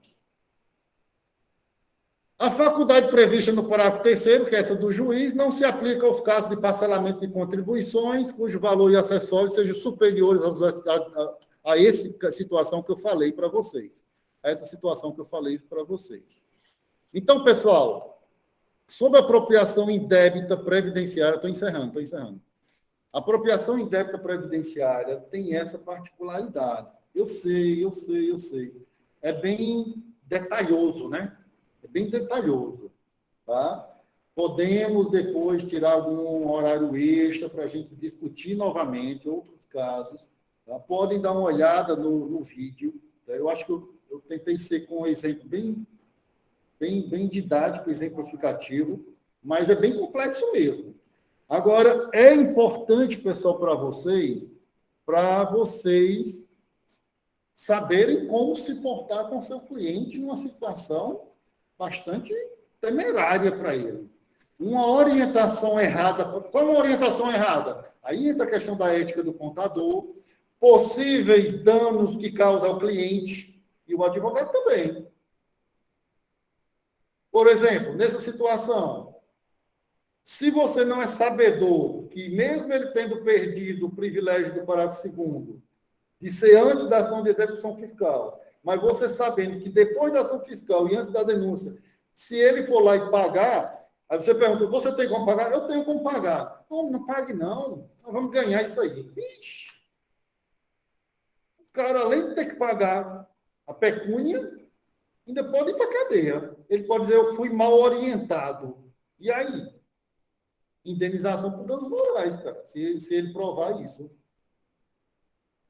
Speaker 1: A faculdade prevista no parágrafo 3º, que é essa do juiz, não se aplica aos casos de parcelamento de contribuições cujo valor e acessórios sejam superiores a essa situação que eu falei para vocês. A essa situação que eu falei para vocês. Então, pessoal, sobre a apropriação indébita previdenciária, estou encerrando. A apropriação indébita previdenciária tem essa particularidade. Eu sei. É bem detalhoso, né? É bem detalhoso, tá? Podemos depois tirar algum horário extra para a gente discutir novamente outros casos. Tá? Podem dar uma olhada no vídeo. Tá? Eu acho que eu tentei ser com um exemplo bem didático, exemplificativo, mas é bem complexo mesmo. Agora, é importante, pessoal, para vocês saberem como se portar com seu cliente numa situação bastante temerária para ele. Uma orientação errada. Qual é uma orientação errada? Aí entra a questão da ética do contador, possíveis danos que causa ao cliente e o advogado também. Por exemplo, nessa situação, se você não é sabedor que, mesmo ele tendo perdido o privilégio do parágrafo 2º, de ser antes da ação de execução fiscal, mas você sabendo que depois da ação fiscal e antes da denúncia, se ele for lá e pagar, aí você pergunta, você tem como pagar? Eu tenho como pagar. Não pague não, nós vamos ganhar isso aí. Ixi! O cara, além de ter que pagar a pecúnia, ainda pode ir para a cadeia. Ele pode dizer, eu fui mal orientado. E aí? Indenização por danos morais, cara, se ele provar isso.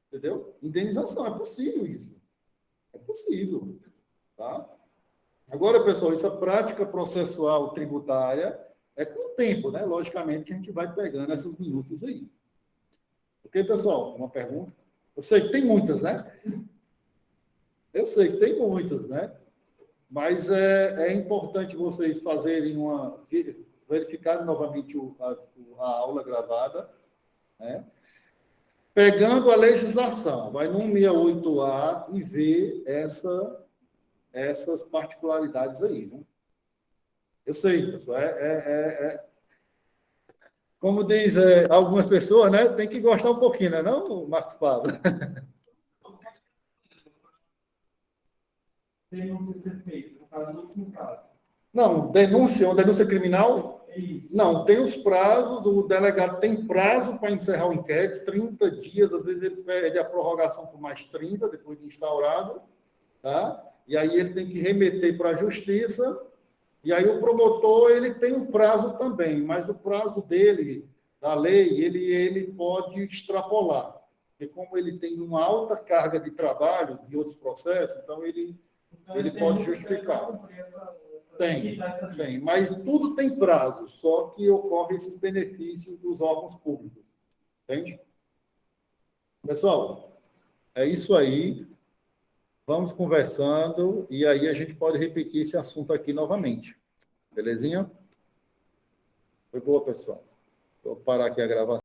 Speaker 1: Entendeu? Indenização, é possível isso. É possível. Tá? Agora, pessoal, essa prática processual tributária é com o tempo, né? Logicamente que a gente vai pegando essas minúcias aí. Ok, pessoal? Uma pergunta? Eu sei que tem muitas, né? Eu sei que tem muitas, né? Mas é importante vocês fazerem verificarem novamente a aula gravada, né? Pegando a legislação, vai no 168A e vê essas particularidades aí, né? Eu sei, pessoal. Como diz algumas pessoas, né? Tem que gostar um pouquinho, né, não, Marcos Pablo?
Speaker 2: Denúncia ser feita, no caso do último caso.
Speaker 1: Não, denúncia, uma denúncia criminal?
Speaker 2: É isso.
Speaker 1: Não, tem os prazos, o delegado tem prazo para encerrar o inquérito, 30 dias, às vezes ele pede a prorrogação por mais 30, depois de instaurado, tá? E aí ele tem que remeter para a justiça, e aí o promotor, ele tem um prazo também, mas o prazo dele, da lei, ele pode extrapolar, porque como ele tem uma alta carga de trabalho e outros processos, então ele pode justificar. Tem, mas tudo tem prazo, só que ocorre esses benefícios dos órgãos públicos, entende? Pessoal, é isso aí. Vamos conversando e aí a gente pode repetir esse assunto aqui novamente. Belezinha? Foi boa, pessoal. Vou parar aqui a gravação.